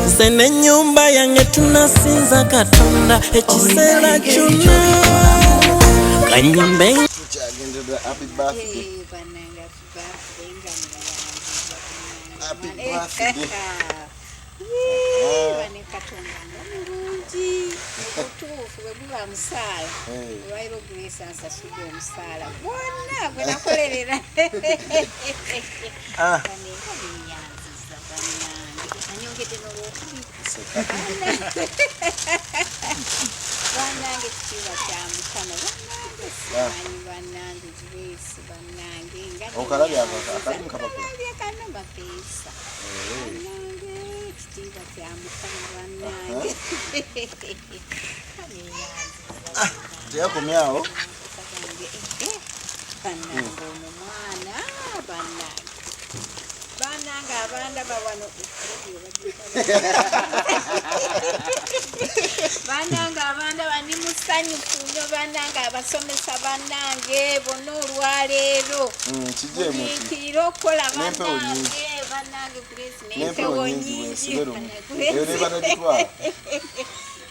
Nze n'ennyumba yange tunasinza Katonda ekiseera kyonna kanyimbe.
Tukyagendera happy birthday. Happy birthday.
Bane Katonda mulungi obutuufu bwe buba musaala olwairo Grace ansasudde omusaala gwonna gwe nakolerera banenyanziza bannange anyongedde n'olwokubiri bannange kitiibwa kya Mukama bannange simanyi bannange Grace bannange
okalabya akalimu kapapula
kanamba peesa bannange kitiibwa kya Mukama bannange
teyakomyawo
bannange ono mwana bannange abandaba wano bannange abandaba ndi musanyufu nnyo bannange abasomesa bannange bonna olwaleero muliikirire okukola bannange Grace n'empewo nyingi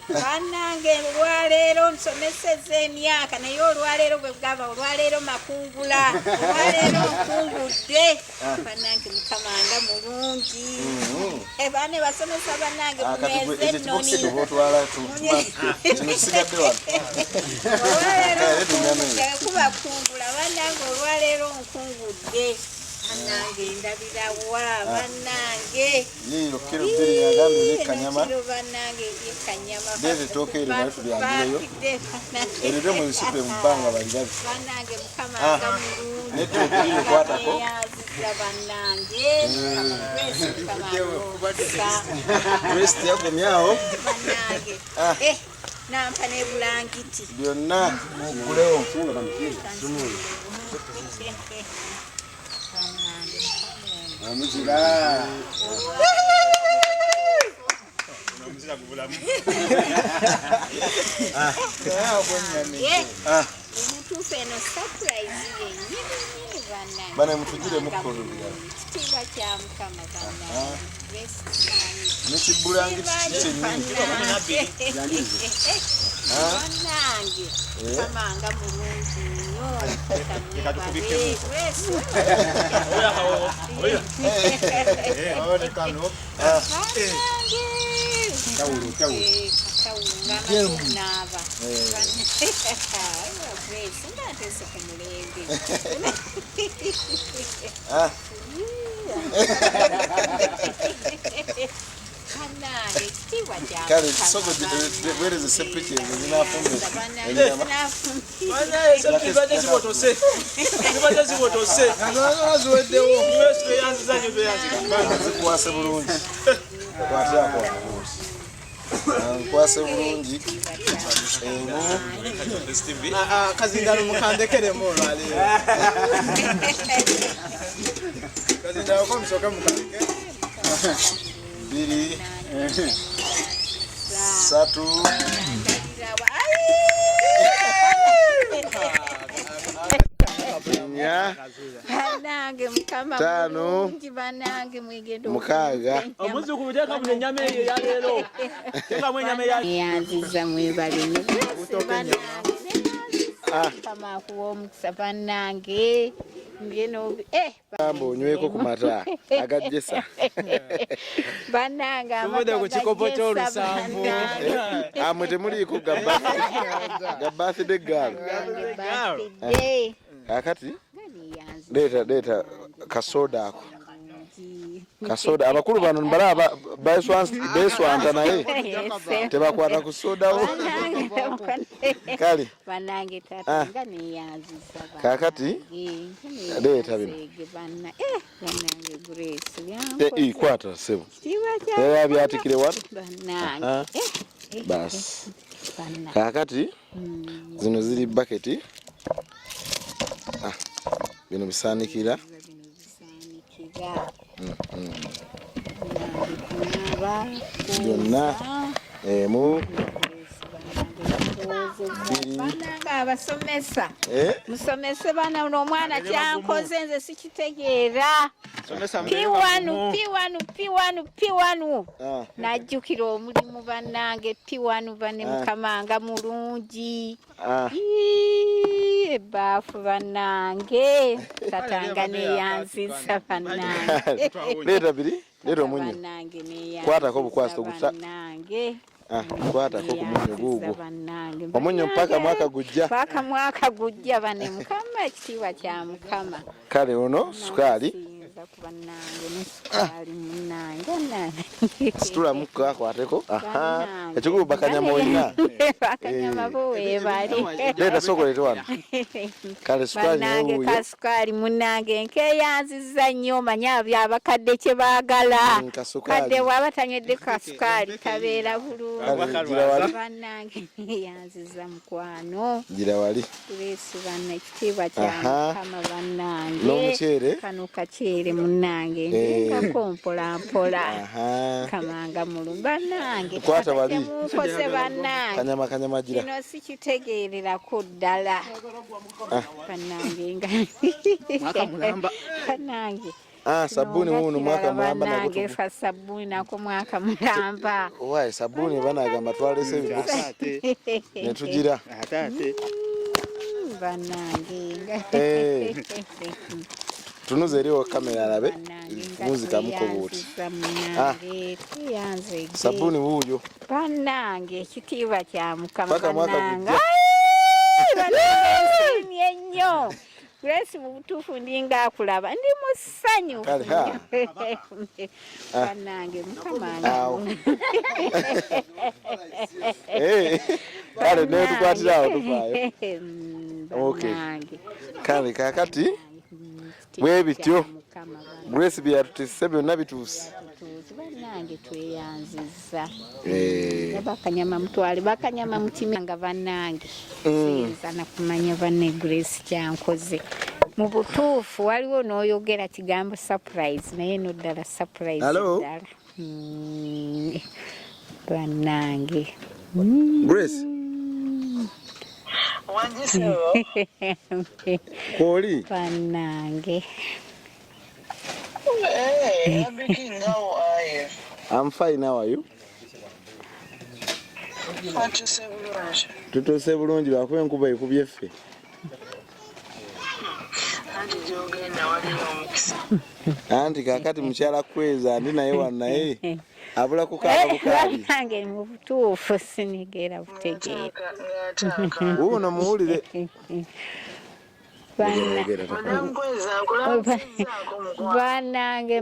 bannange olwaleero nsomeseza emyaka naye olwaleero bwe bwaba olwaleero makungula olwaleero nkungudde bannange Mukama nga mulungi baane basomesa bannange munyweze ennoni olwaleero kuba kungula bannange olwaleero nkungudde bannange ndabirawa bannange kiro bannange ebyekanyama bannange Mukama nga mulungi yaziza bannange bannange nampa ne bulangiti
byonna mugulewo
omutuufu eno surprise yennyini bannange
bana mutugire mukololera
kitiibwa kya Mukama bannange
nekibulangiti kikyennyini
bannange Mukama nga mulungi nnyo naaba ngateese ku mulembe bannange kitiibwa
kale kisogodde bwereze sepiki ezo zinafumbe zikwase bulungi kwatako nkwase bulungi
kazindalo mukandekeremu olwaleero kazindalo ko musoka mukandeke
2 3
bannange Mukama mulungi bannange mwegenda
mukaaga
omuzukulu teekamu ennyama eyo eyaleero teekamu ennyama
eyanziza mwebale nnyo bannange Mukama akuwa omukisa bannange
Ambo onyweko ku mata agajjesa
bannange
tumude ku kikopo ky'olusanvu
amwe temuliiko ga birthday girl kakati leeta kasoda ako kasoda abakulu bano mbalaba beswanta naye tebakwata ku sodawo kale
bannange tata nga neyanziza
kakati leeta bino
bannange Grace
ikwata sebo era byatikire wano
bannange
basi kakati zino ziri baketi bino bisaanikira byonna emu
bananga abasomesa musomese bana uno omwana kyankoze nze sikitegeera P1 najjukira omulimu bannange P1 bane mukamanga mulungi ebaafu bannange tatanga neyanziza bannange
leeta biri leeta omunyo kwatako bukwasito gusa kwatako ku munyo guugwo omunyo mpaka mwaka gujja bane mukama ekitiibwa kya mukama kale ono sukaali situla mukka akwateko ekigulu bakanyama olina
bakanyama bowebali
leeta sokolete wano kale
sukaali kasukaali munange nkeyanziza nnyo manya byabakadde kye baagala kadde bwaba tanywedde kasukaali tabeera bulungi bannange yanziza mukwano
gira wali
tulesi banna ekitiibwa kya mukama bannange
n'omuceere
kano kaceere munange ndingako mpolampola kamanga mulungi bannange mukoze bannange
kanyama gira
kino sikitegeererako ddala bannange bannange
sabuni wuno mwaka mulamba
bannange fa sabuni nako mwaka mulamba
owaye sabuni banagamba twalese ebiboksi netugira
bannange
tunuze eriwo kamera alabe muzika mukobuti sabuni wuuyo
bannange ekitiibwa kya mukama
paka mwaka gujja
bannange ennyo Grace mu butuufu ndinga akulaba ndi musanyu bannange mukamange
kale netukwatirawo tufaayo kale kakati bwe bityo Grace byatutise byonna bituuse
bannange tweyanziza bakanyama mutwale bakanyama mukimanga bannange sinza nakumanya banne Grace kyankoze mu butuufu waliwo n'oyogera kigambo surprise naye no ddala surprise ddala bannange
Grace Koli
bannange
I'm fine, how are you? Tutuse bulungi lwakuba enkuba ekubye ffe anti kakati mukyala kweza ndi naye wano naye abula kukaaba bukaali
bannange mu butuufu sinigera butegeera
wuuno muwulire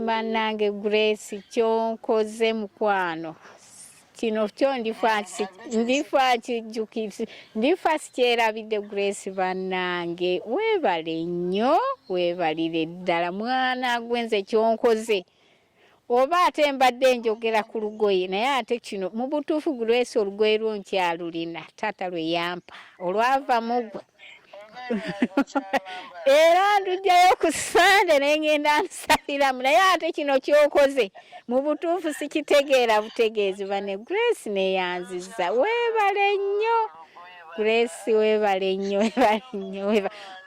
bannange Grace kyonkoze mukwano kino kyo ndifa kijjukisi ndifa sikyerabidde Grace bannange weebale nnyo weebalire ddala mwana gwenze kyonkoze oba ate mbadde njogera ku lugoye naye ate kino mu butuufu Grace olugoye lwonkyalulina taata lwe yampa olwava mugwe era ndujjayo ku Sande naye ngenda nsabiramu naye ate kino kyokoze mu butuufu sikitegeera butegeezi bane Grace neyanziza weebale nnyo Grace weebale nnyo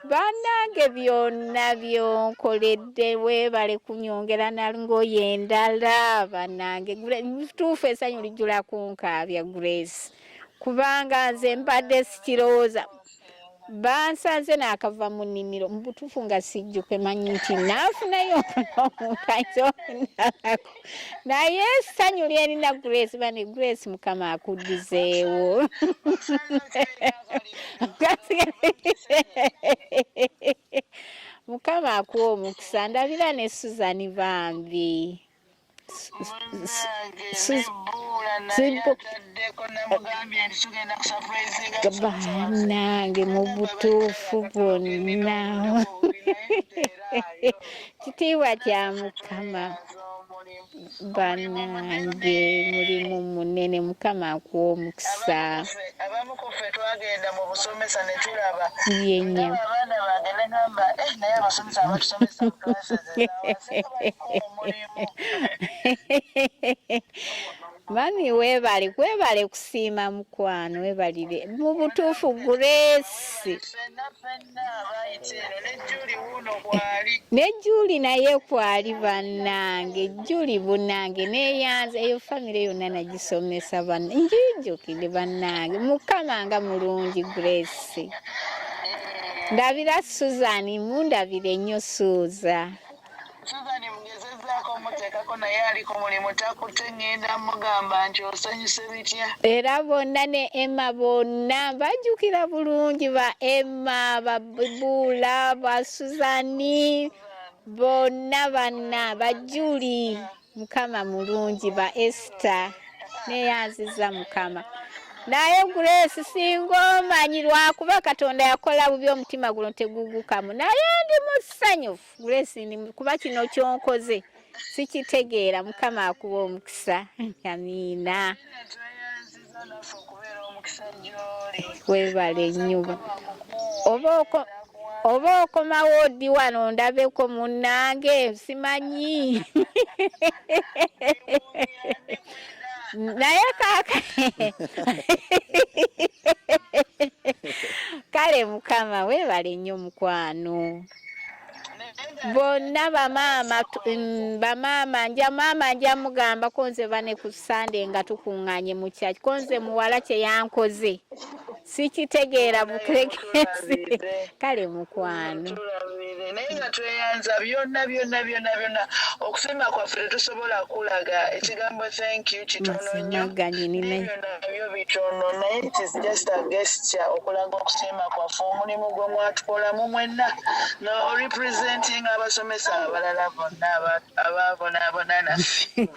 bannange byonna byonkoledde weebale kunyongera nangoye endala bannange butuufu essanyu lijjula kunkaabya Grace kubanga nze mbadde sikirowooza bansanze n'akava mu nnimiro mu butuufu nga sijjuke manyi nti naafunayo omukazi omulako naye essanyu lyerina Grace bane Grace mukama akuddizeewo mukama akuwa omukisa ndabira ne Susan Bambi bannange mu butuufu bwonna kitiibwa kya mukama bannange mulimu munene mukama akuwa omukisa
abamukufe twagenda mu busomesa ne tulaba
yennya
abaana bange ne ngamba naye abasomesa abatusomesa mu classes
Mami webale kusiima mukwano webalire mu butuufu Grace ne Juli naye kwali bannange Juli bunange neyanze eyo famire yonna nagisomesa njijjukire bannange Mukama nga mulungi Grace ndabira Suzani mundabire nnyo Suza
Suzani mugezezzaako muteekako naye ali ku mulimu takutte ngenda mugamba nti osanyuse bitya
era bonna ne Emma bonna bajjukira bulungi ba Emma babula ba Suzani bonna banna ba Juli Mukama mulungi ba Esther neyanziza Mukama naye Grace singa omanyi lwakuba Katonda yakola bubi omutima guno tegugukamu naye ndi musanyufu Grace kuba kino kyonkoze sikitegeera Mukama akuba omukisa amiina webale nnyo oba okomawo oddi wano ndabeko munnange simanyi naye kaka kale Mukama webale nnyo mukwano bonna bamaama nja mugamba konze bane ku Sunday nga tukuŋŋaanye mu kyaki konze muwala kye yankoze sikitegeera bukerekezi kale mukwano
naye nga tweyanza byonna okusiima kwaffe tetusobola kulaga ekigambo thank you kitono nnyo nabyo bitono naye it is just a gesture okulaga okusiima kwaffe omulimu gwe mwatukolamu mwenna no representing abasomesa abalala bonna ababonaabona naffe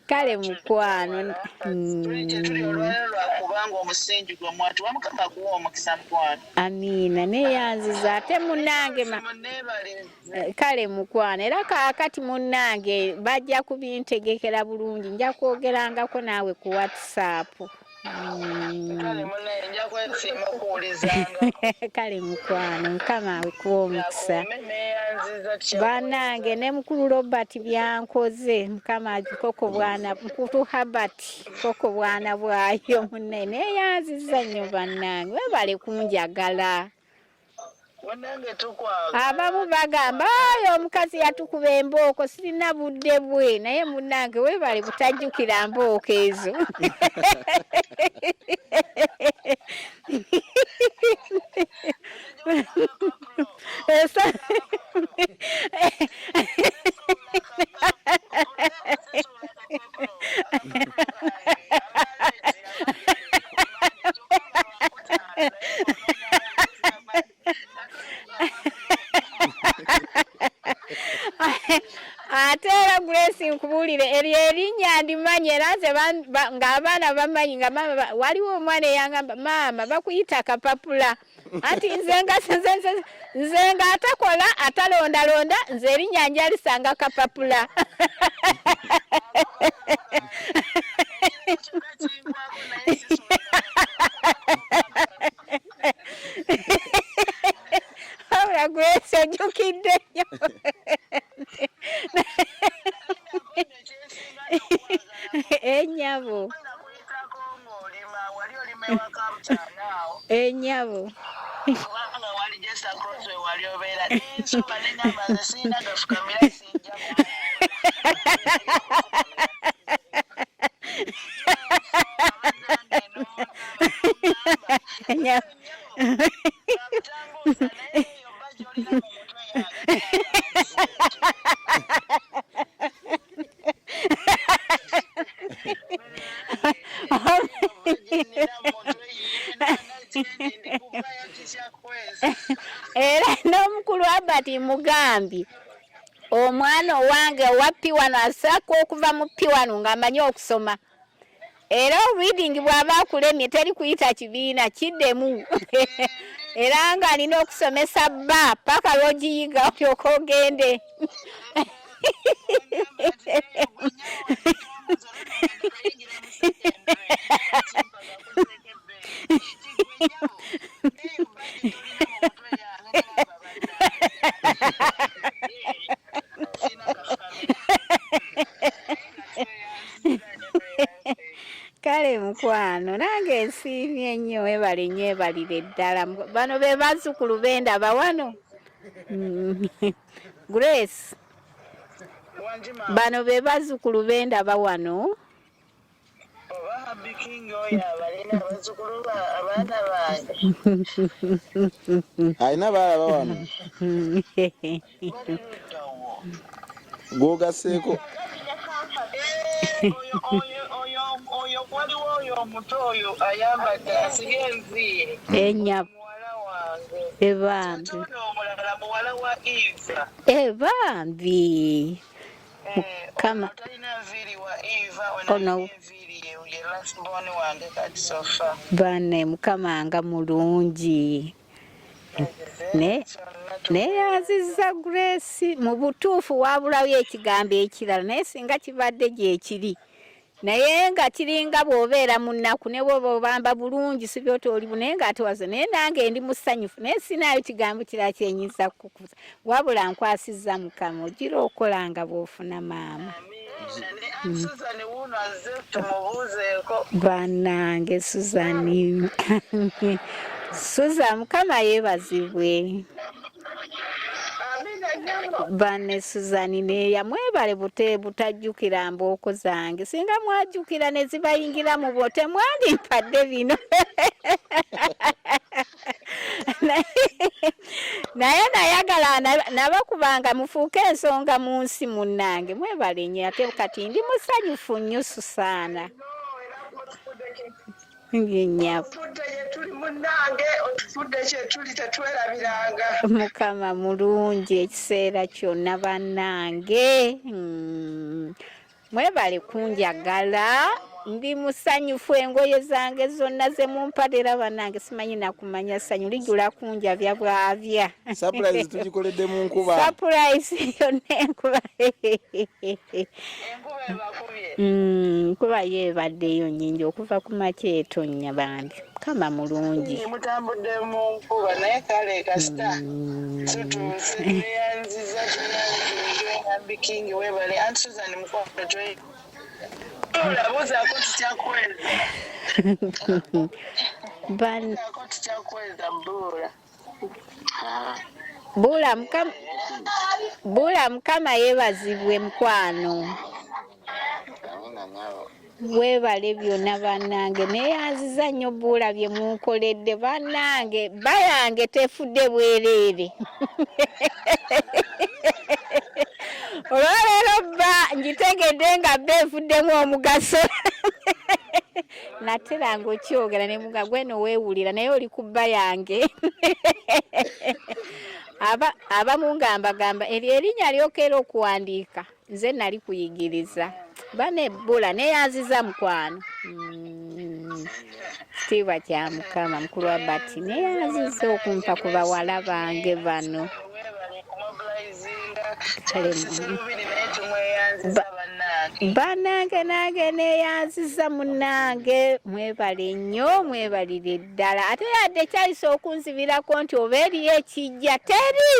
kale mukwano
tuli olwalero lwakubanga omusingi gwe mwatuwa Mukama guwa omukisa mukwano
amiina neyanziza ate munnange kale mukwano era kaakati munnange bajja kubintegekera bulungi nja kwogerangako naawe ku WhatsApp kale mukwano Mukama akuwa omukisa bannange ne mukulu Robert byankoze Mukama koko bwana mukulu Herbert koko bwana bwayo munene neyanziza nnyo bannange webale kunjagala abamu bagamba ayo omukazi yatukuba embooko sirina budde bwe naye munnange webale butajjukira mbooko ezo ate era Grace nkubulire erinnya ndimanyi era nze ng'abaana bamanyi nga mama waliwo omwana eyangamba maama bakuyita Kapapula anti nze nga atakola atalondalonda nze erinnya njalisanga Kapapula Ahora Grace ojjukidde nnyo enyabo enyabo era n'omukulu Abati mugambi omwana owange owa P1 asako okuva mu P1 ng'amanyi okusoma era reading bw'aba akulemye teri kuyita kibiina kiddemu era ng'alina okusomesa bba paka lw'ogiyiga olyoka ogende kale mukwano nange nsiimye nnyo webale nnyo ebalire ddala bano be bazzukulu bendaba wano Grace bano be bazzukulu bendaba wano
alina baalaba wano gwogaseeko
oyo waliwo oyo omuto oyo ayambadde asibye enviiri muwala wange
ebambi
omulala muwala wa Eva
ebambi Mukama
talina nviiri wa Eva
ono
enviiri ye last born wange kati sofa
bane Mukama nga mulungi neyaziza Grace mu butuufu wabulayo ekigambo ekirala naye singa kibadde gyekiri naye nga kiringa bw'obeera mu nnaku ne bw'oba obamba bulungi si byoti oli naye ng'ate wazo naye nange ndi musanyufu naye sinaayo kigambo kirala kyenyiza kukuza wabula nkwasizza Mukama ogira okolanga bw'ofuna maama
Susan wuno azze tumubuuzeeko
bannange Suzani Suza Mukama yeebazibwe bane Suzani neya mwebale butajjukira mbooko zange singa mwajjukira ne zibayingira mu bo temwandimpadde bino naye nayagala nabakubanga mufuuke ensonga mu nsi munnange mwebale nnyo ate kati ndi musanyufu nnyo Susaana Mukama mulungi ekiseera kyonna bannange mwebale kunjagala ndi musanyufu engoye zange zonna ze mumpadera bannange simanyi nakumanya ssanyu lijula kunjabya bwabya
surprise tugikoledde mu nkuba
surprise yonna enkuba nkuba yeebaddeyo nnyingi okuva ku makya etonnya bambi Mukama mulungi
mutambudde mu nkuba naye kale kasita tutuuse tweyanziza tuyambi King webale Aunt Susan mukwano twe olabuuzaako tukyakweza
Buula Mukama yeebazibwe mukwano weebale byonna bannange neeyanziza nnyo Buula bye munkoledde bannange bayange tefudde bwereere olwaleero bba ngitegedde nga bba efuddemu omugaso nateranga okyogera ne muga gweno weewulira naye oli ku bba yange abamu ngambagamba eryo erinnya lyokera okuwandiika nze nali kuyigiriza bane Buula neeyanziza mukwano kitiibwa kya Mukama mukulu wa bati neeyanziza okumpa ku bawala bange bano bannange nange neeyanziza munnange mwebale nnyo mwebalire ddala ate yadde kyayisa okunzibirako nti oba eriyo ekijja teri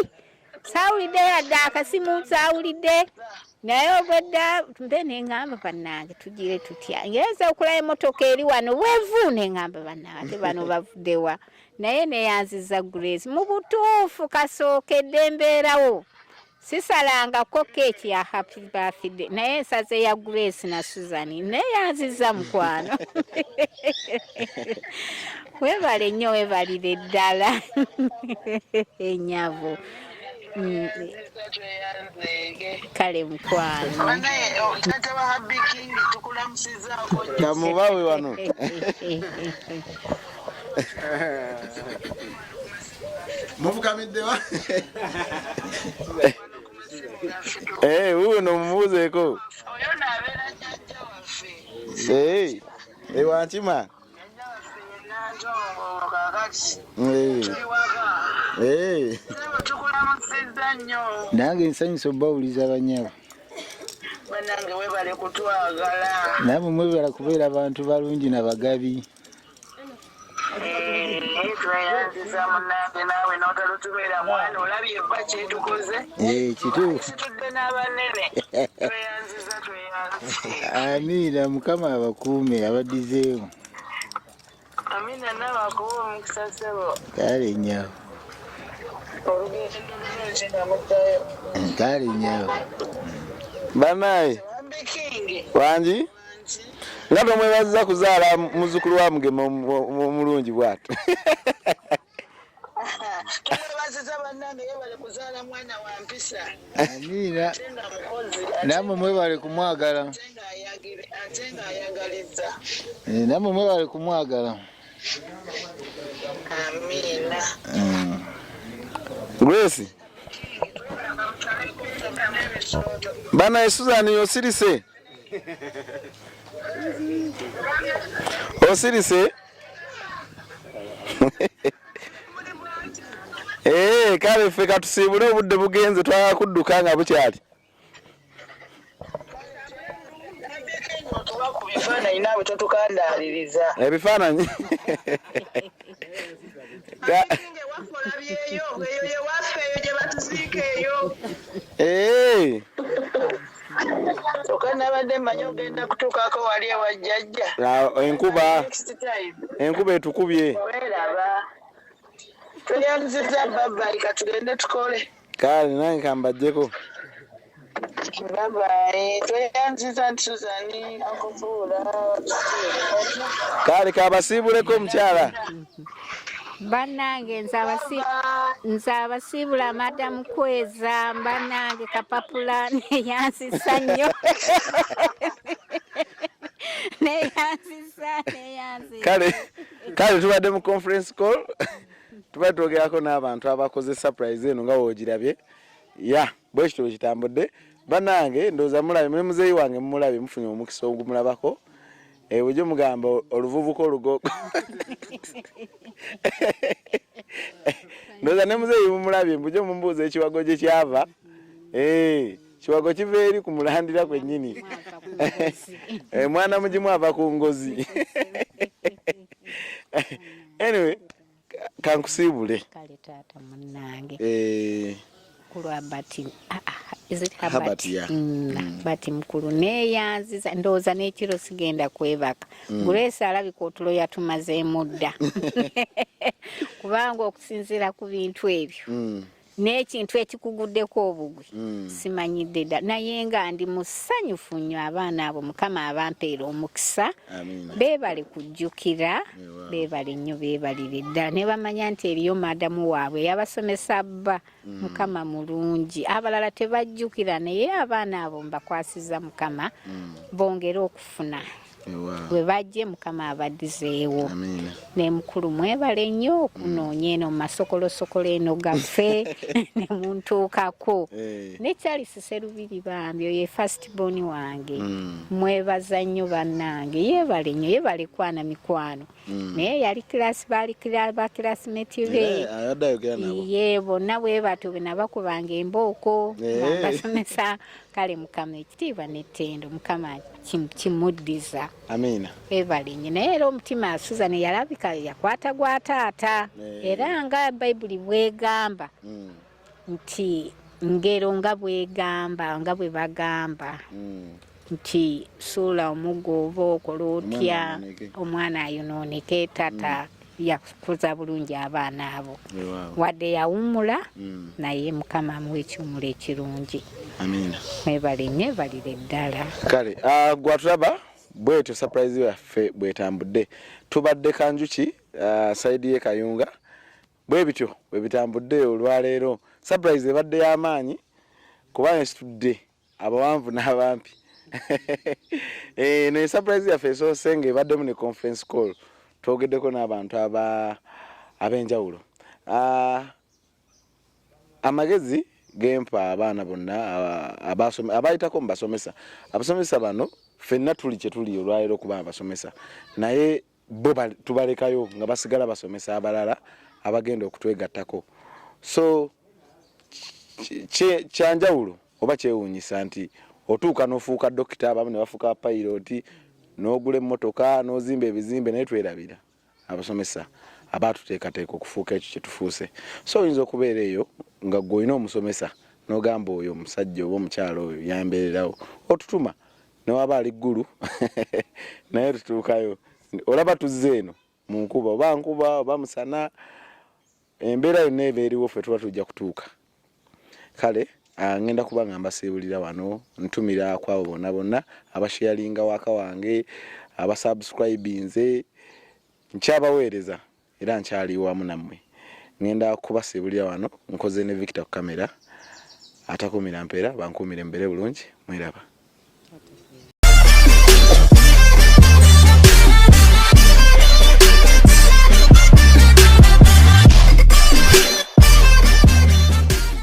saawulidde yadde akasimu nsaawulidde naye obwedda mbe neŋŋamba bannange tugire tutya ngenza okulaba emmotoka eri wano weevu neŋŋamba bannange ate bano bavuddewa naye neeyanziza Grace mu butuufu kasookedde embeerawo sisalangako keeki ya happy birthday naye ensaze ya Grace na Suzani neeyanziza mukwano weebale nnyo weebalire ddala ennyavo kale mukwano
kamubawe wano mufukamiddewa wuno mumubuzeeko ewankima
nange nsanyusa obbawuliza banyabo
banange webale kutwagala
namwe mwebala kubeera abantu balungi nabagabi
tweyanziza munange naawe n'otalutubeera mwana olabye ebba kyetukoze
kituufu
situdde n'abanene tweyanziza
Amina mukama abakuume abadizeewo.
Amina n'abakuwa omukisa ssebo.
Kale nnyo.
Olugendo lulungi nga muddayo.
Kale nnyo.
Banaye
Wambikingi.
wangi nga tomwebaziza kuzaala muzzukulu wa Mugema omulungi bw'atyo.
Tumwebaziza bannange yebale kuzaala mwana wa mpisa.
Amina.
Ate nga mukozi.
Namwe mwebale kumwagala.
Ate ng'ayagalizza.
Namwe mwebale kumwagala.
Amina.
Grace bana Susan osirise kale ffe katusiibule obudde bugenze twakudduka nga bukyali.
Ebifaananyi naawe totukandaaliriza.
Ebifaananyi
wakola byeyo eyo ye waffe eyo gye batuziika eyo. Kyokka nabadde mmanyi ogenda kutuukako wali ewa jjajja.
enkuba etukubye.
Weeraba tweyanziza babayi katugende tukole.
Kale nange kambajjeko.
Babayi tweyanziza nti Suzani akufuula.
Kale kabasiibuleko omukyala.
Bannange nze abasiibula Madamu Kweza, bannange Kapapula neyansisa nnyo. Neyansisa.
Kale tubadde mu conference call tubadde twogerako n'abantu abakoze surprise eno nga woogirabye. Bwe kityo bwe kitambudde. Bannange ndowooza mulabye ne muzeeyi wange mumulabye mufunye omukisa ogumulabako. Bujjo mugamba oluvubuka olugogo. Ndowooza ne muzeeyi mumulabye bujjo mumbuuza ekiwago gye kyava. Kiwago kiva eri kumulandira kwennyini. Mwana mugimu ava ku ngozi. Anyway, kankusiibule.
Kale taata munnange. Kulwa bati. Is it Herbert? Bati mukulu neyanziza ndowooza n'ekiro sigenda kwebaka. Grace alabika otulo yatumazeemu dda. Kubanga okusinziira ku bintu ebyo n'ekintu ekikuguddeko obugwi simanyidde dda, naye nga ndi musanyufu nnyo abaana abo Mukama abampeera omukisa. Beebale kujjukira, beebale nnyo, beebalire ddala ne bamanya nti eriyo madamu waabwe yabasomesa bba. Mukama mulungi, abalala tebajjukira naye abaana abo mbakwasiza Mukama bongere okufuna bwe bajje Mukama abaddizeewo. Ne mukulu mwebale nnyo okunoonya eno mu masokolosokolo eno gaffe ne muntuukako. Ne Charles Serubiri bambi oyo ye first born wange. Mwebaza nnyo bannange, yeebale nnyo, yeebale kwana mikwano. Naye yali kirasi ba classmate be. Ye bonna bwe batyo bwe nabakubanga embooko basomesa. Kale Mukama ekitiibwa n'ettendo Mukama kimuddiza.
Amina.
Beebale nnyo naye era omutima Susan yalabika yakwata gwa taata. Era nga Bayibuli bwegamba nti ngero nga bwegamba nga bwe bagamba nti suula omuggo oba okola otya omwana ayonooneke taata yakuza bulungi abaana abo. Wadde yawummula naye Mukama amuwa ekiwummulo ekirungi.
Amina.
Mwebale nnyo, ebalire ddala.
Kale gwatulaba bwetyo surprise yaffe bwetambudde. Tubadde Kanjuki side ye Kayunga. Bwe bityo bwe bitambudde olwaleero. Surprise ebadde y'amaanyi kubanga situdde abawanvu n'abampi. Ne surprise yaffe esoose ng'ebadde mu ne conference call. Twogeddeko n'abantu ab'enjawulo. Amagezi gempa abaana bonna abayitako mubasomesa. Abasomesa bano ffenna tuli kye tuli olwaleero kuba abasomesa. Naye bo tubalekayo nga basigala basomesa abalala abagenda okutwegattako. So kyanjawulo oba kyewuunyisa nti otuuka n'ofuuka dokita, abamu ne bafuuka piloti, n'ogula emmotoka n'ozimba ebizimbe naye twerabira abasomesa abatuteekateeka okufuuka ekyo kye tufuuse. So oyinza okubeera eyo nga ggwe olina omusomesa n'ogamba oyo omusajja oba omukyala oyo yambeererawo otutuma newaba ali ggulu naye tutuukayo olaba tuzze eno mu nkuba oba nkuba oba musana embeera yonna eba eriwo ffe tuba tujja kutuuka kale ngenda kuba nga mbasiibulira wano ntumira kwabo bonna abasharinga waka wange abasubscribinze nkyabaweereza era nkyali wamu nammwe ngenda kubasiibulira wano nkoze ne Victor ku kamera atakumira mpeera bankumire mbere bulungi mweraba